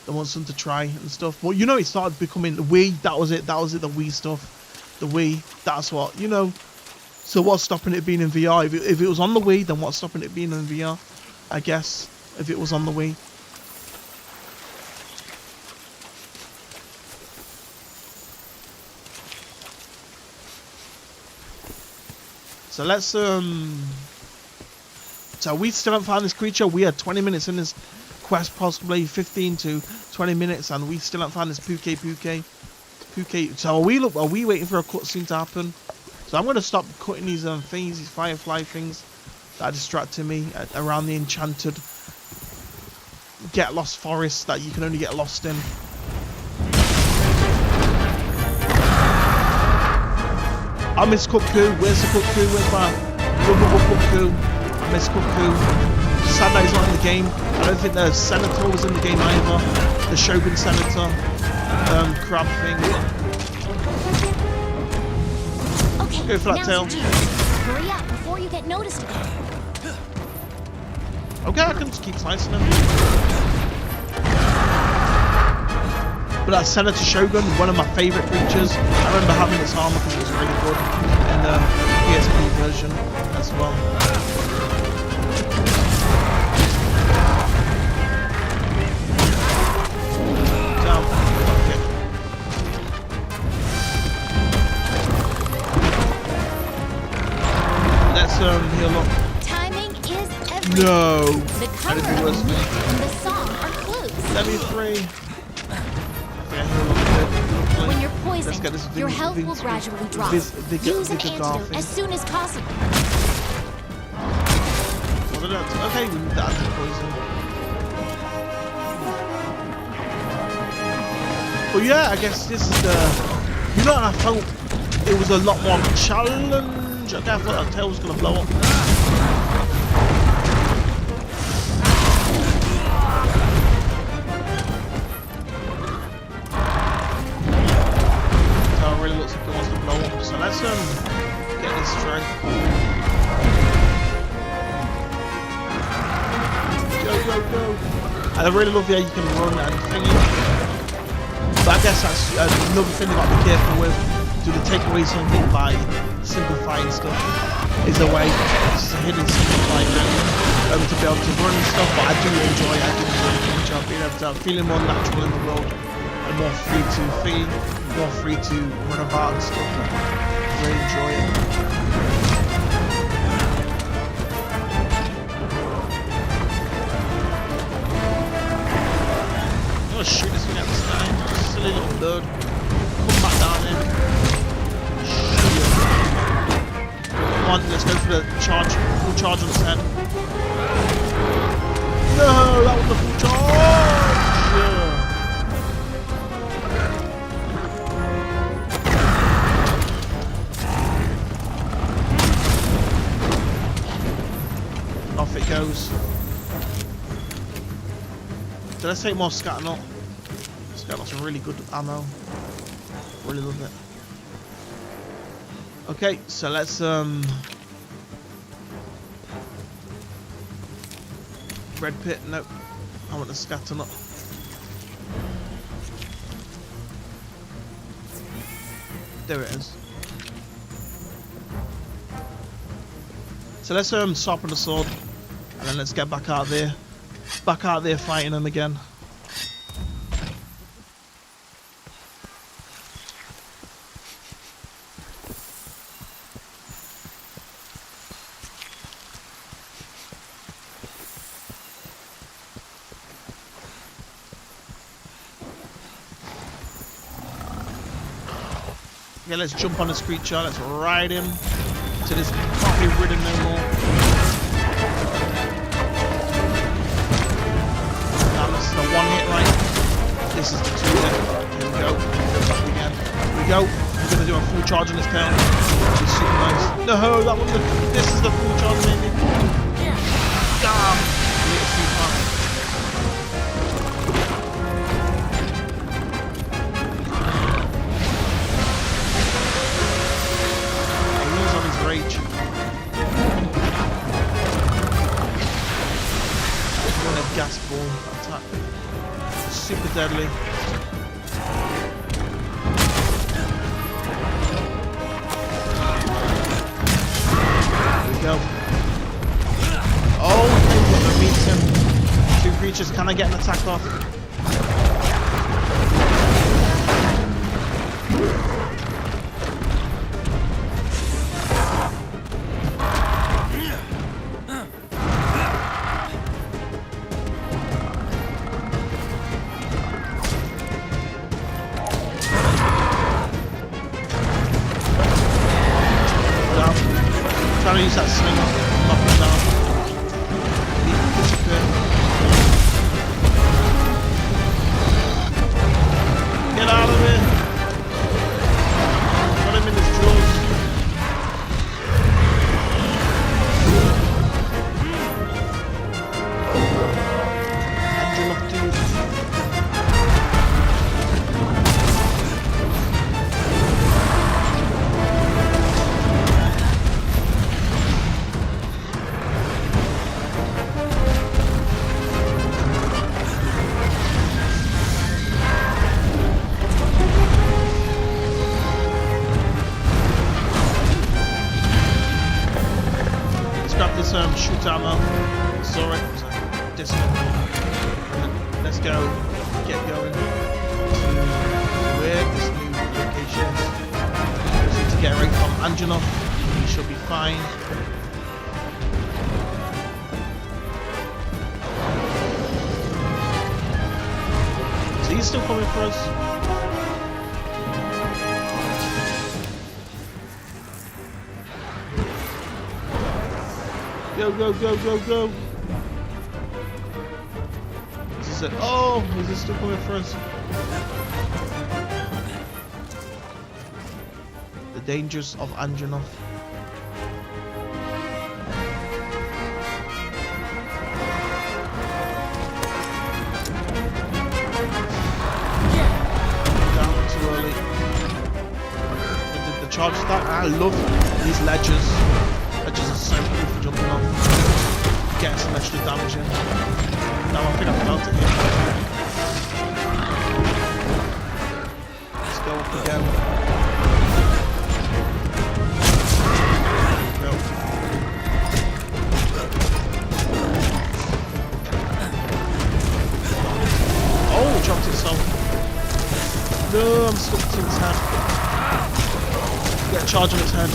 The Monster Hunter Try and stuff. But you know, it started becoming the Wii. That was it, the Wii stuff. The Wii, that's what, you know. So what's stopping it being in VR? If it was on the Wii, then what's stopping it being in VR? I guess, if it was on the Wii. So let's, so we still haven't found this creature. We are 20 minutes in this quest, possibly 15 to 20 minutes, and we still haven't found this Puke. So are we waiting for a cutscene to happen? So I'm going to stop cutting these things, these firefly things that are distracting me around the enchanted Get Lost forest that you can only get lost in. I miss Cuckoo. Where's the Cuckoo? Where's my lovable Cuckoo? I miss Cuckoo. Sad that he's not in the game. I don't think the Senator was in the game either. The Shogun Senator crab thing. Okay, go for that tail. Hurry up before you get noticed again. Okay, I can just keep slicing him. But that Senator Shogun, one of my favourite creatures. I remember having its armor because it was really good in the PSP version as well. Down. Okay. Let's heal up. Timing is everything. No. The color of the music and the song are clues. Level 3. When you're poisoned, your health will gradually drop. Use an antidote as soon as possible. Okay, we need the anti-poison. But yeah, I guess this is the... You know, I felt it was a lot more of a challenge. Okay, I thought that tail was going to blow up. Really looks like it wants to blow up, so let's get this straight. Go. And I really love the way you can run and thingy. But I guess that's another thing I've got to be careful with. Do they take away something by simplifying stuff? Is a way, it's a hidden simplifying to be able to run and stuff, but I do enjoy the feature of being able to feeling more natural in the world. More free to feel, more free to run about and stuff. I really enjoy it. I'm gonna shoot this thing out the sky. Silly little bird. Come back down there. Shoot it. Come on, let's go for the charge. Full charge on its head. No, that was the full charge! Off it goes. So let's take more Scatterknot. Scatterknot's really good ammo. Really love it. Okay, so let's Red Pit, nope. I want the Scatterknot. There it is. So let's sharpen the sword, and then let's get back out there fighting them again. Okay, let's jump on this creature. Let's ride him to this can't be ridden no more. Now this is the one hit, right? This is the two hit. Here we go. Go back again. Here we go. I'm gonna do a full charge on this tail. Which is super nice. No, that one. This is the full charge, maybe. Ah, little too far. Rage. One of gas ball attack. Super deadly. There we go. Oh, that beats him. Two creatures. Can I get an attack off? Trying to use that swing, knock him down. Get out of it! Got him in his jaws. Engine of dude. Shoot ammo. Sorry, this one. Let's go. Get going to where this new location is. We need to get away from Angelov. We should be fine. So he's still coming for us. Go, go, go, go, go. This is it. Oh, is this still coming for us? The dangers of Anjanov. Down too early. Did the charge attack? I love these ledges. Ledges are so cool for jumping off. Getting some extra damage in. Now I think I felt it here. Let's go up again. Go. Oh, dropped itself. No, I'm stuck to his head. Get a charge on its head.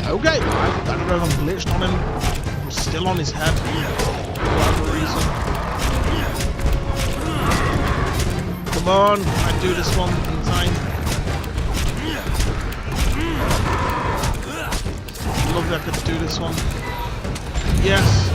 Okay, I don't know if I'm glitched on him. I'm still on his head for whatever reason. Come on, I can do this one in time. Lovely, I could do this one. Yes.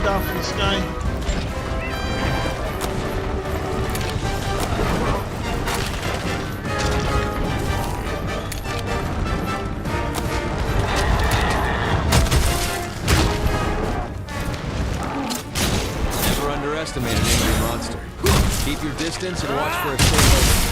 Down from the sky. Never underestimate an angry monster. Keep your distance and watch for a safe opening.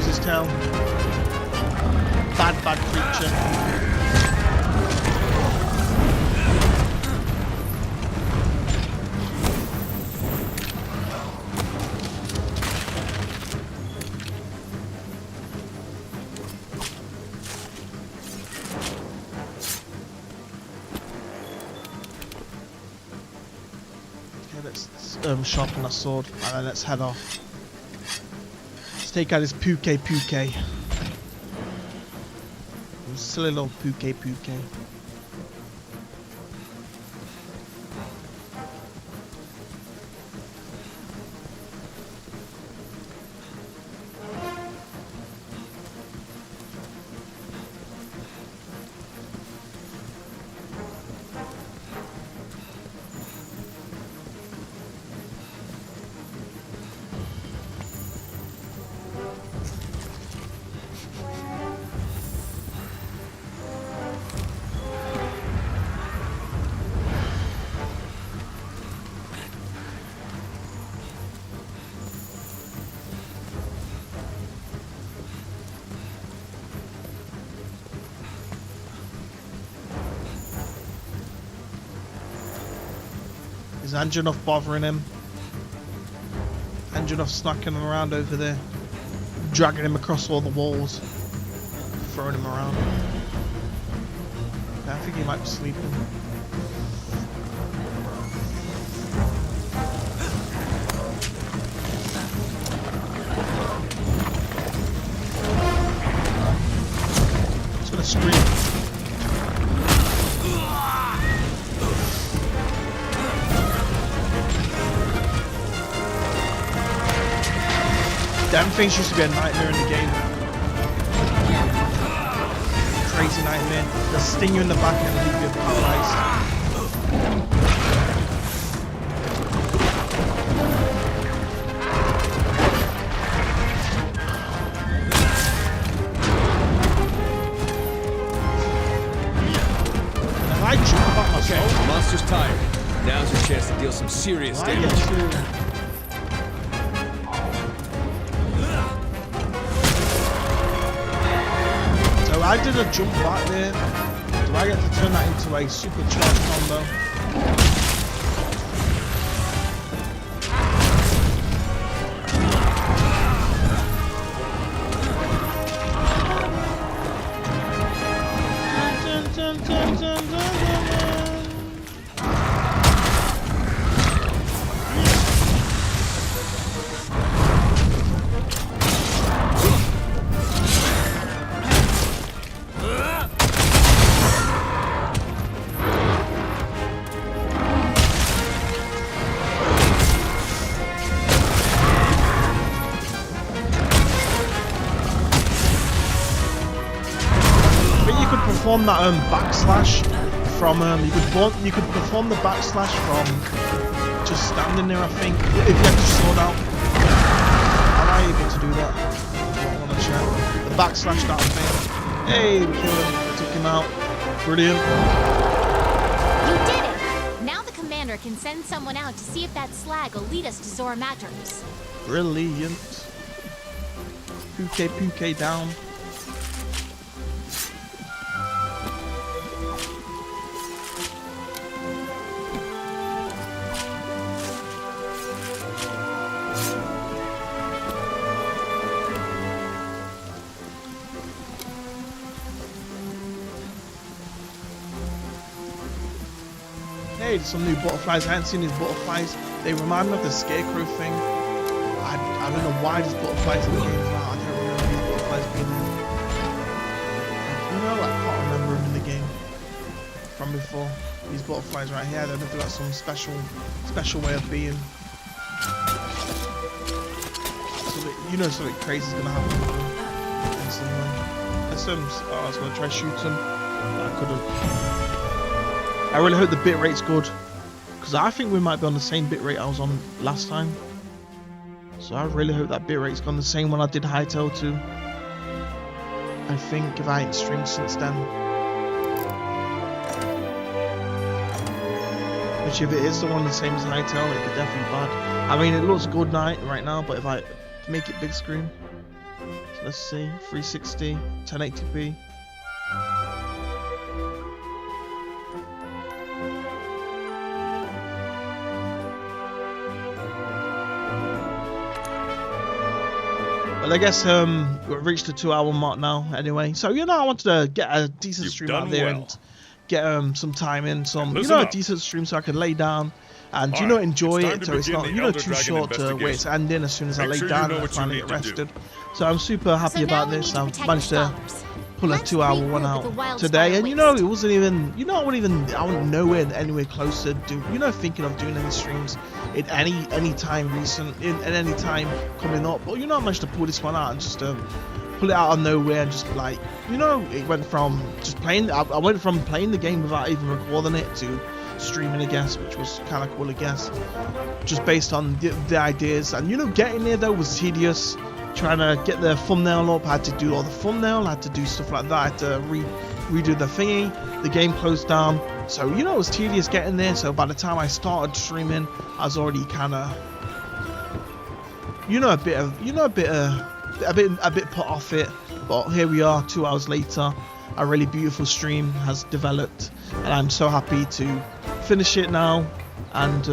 shows his tail. Bad creature. Let's sharpen our sword and then let's head off. Let's take out this Puke. Silly little Puke. Is Anjanoff bothering him? Anjanoff snacking him around over there, dragging him across all the walls, throwing him around. I think he might be sleeping. He's gonna scream. Damn things used to be a nightmare in the game. Crazy nightmare. They'll sting you in the back and leave you paralyzed. Have I dreamed about myself? Okay, the monster's tired. Now's your chance to deal some serious damage. I did a jump back there. Do I get to turn that into a supercharged combo? Perform that backslash from you could perform the backslash from just standing there. I think if you have your sword out. Am I able to do that? I want to check the backslash that thing. Hey, we killed him. We took him out. Brilliant. You did it. Now the commander can send someone out to see if that slag will lead us to Zorah Matros. Brilliant. Puke down. Hey, some new butterflies. I hadn't seen these butterflies. They remind me of the scarecrow thing. I don't know why these butterflies in the game now. I can't remember these butterflies being in. You know, I can't remember them in the game from before. These butterflies right here. I don't know if they've got some special way of being. So that, you know, something crazy is gonna happen with them. I was gonna try to shoot them. But I couldn't. I really hope the bitrate's good, because I think we might be on the same bitrate I was on last time. So I really hope that bitrate's gone the same when I did Hytale 2. I think if I ain't streamed since then. Which if it is the one the same as Hytale, it could definitely be bad. I mean, it looks good right now, but if I make it big screen, Let's see, 360, 1080p. Well, I guess we've reached the 2-hour mark now anyway. So, you know, I wanted to get a decent You've stream done out there well. and get some time in, some, Listen a up. decent stream so I could lay down and, All you know, right, enjoy it's time it to so it's begin not, the you know, Elder too Dragon short to where it's investigation. ending as soon as I Make lay sure you down know and I what you finally need get to rested. do. So I'm super happy So now about we this. need to I've protect managed the to scholars. pull a Let's 2-hour one regroup with the out Wildspire today, and you know, waste. it wasn't even, you know, I wasn't nowhere anywhere close to thinking of doing any streams in any time recent, in any time coming up. But you know, I managed to pull this one out and just pull it out of nowhere and just like, you know, it went from just playing. I went from playing the game without even recording it to streaming, I guess, which was kind of cool, I guess, just based on the ideas. And you know, getting there though was tedious. Trying to get the thumbnail up, I had to do all the thumbnail, I had to do stuff like that, I had to redo the thingy, the game closed down, so you know it was tedious getting there. So by the time I started streaming, I was already kind of, a bit put off it. But here we are, 2 hours later, a really beautiful stream has developed, and I'm so happy to finish it now and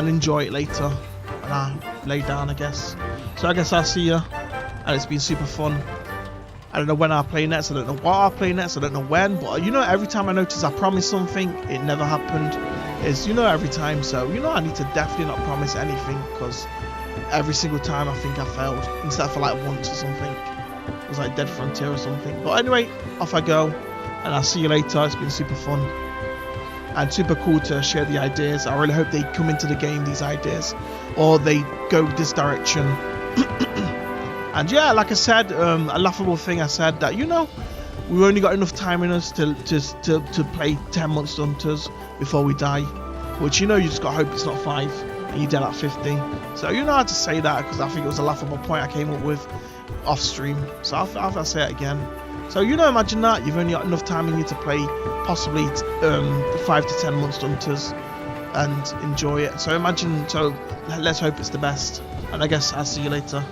enjoy it later when I lay down, I guess. So I guess I'll see you, and it's been super fun. I don't know when I'll play next, I don't know what I'll play next, I don't know when, but you know, every time I notice I promise something, it never happened. It's, you know, every time. So, you know, I need to definitely not promise anything, because every single time I think I failed, instead for like once or something. It was like Dead Frontier or something. But anyway, off I go, and I'll see you later. It's been super fun and super cool to share the ideas. I really hope they come into the game, these ideas, or they go this direction. And yeah, like I said, a laughable thing, I said that, you know, we've only got enough time in us to play 10 Monster Hunters before we die, which, you know, you just gotta hope it's not 5 and you're dead at 50. So you know how to say that, because I think it was a laughable point I came up with off stream, so I'll say it again. So, you know, imagine that you've only got enough time in you to play possibly 5 to 10 Monster Hunters and enjoy it. So let's hope it's the best, and I guess I'll see you later.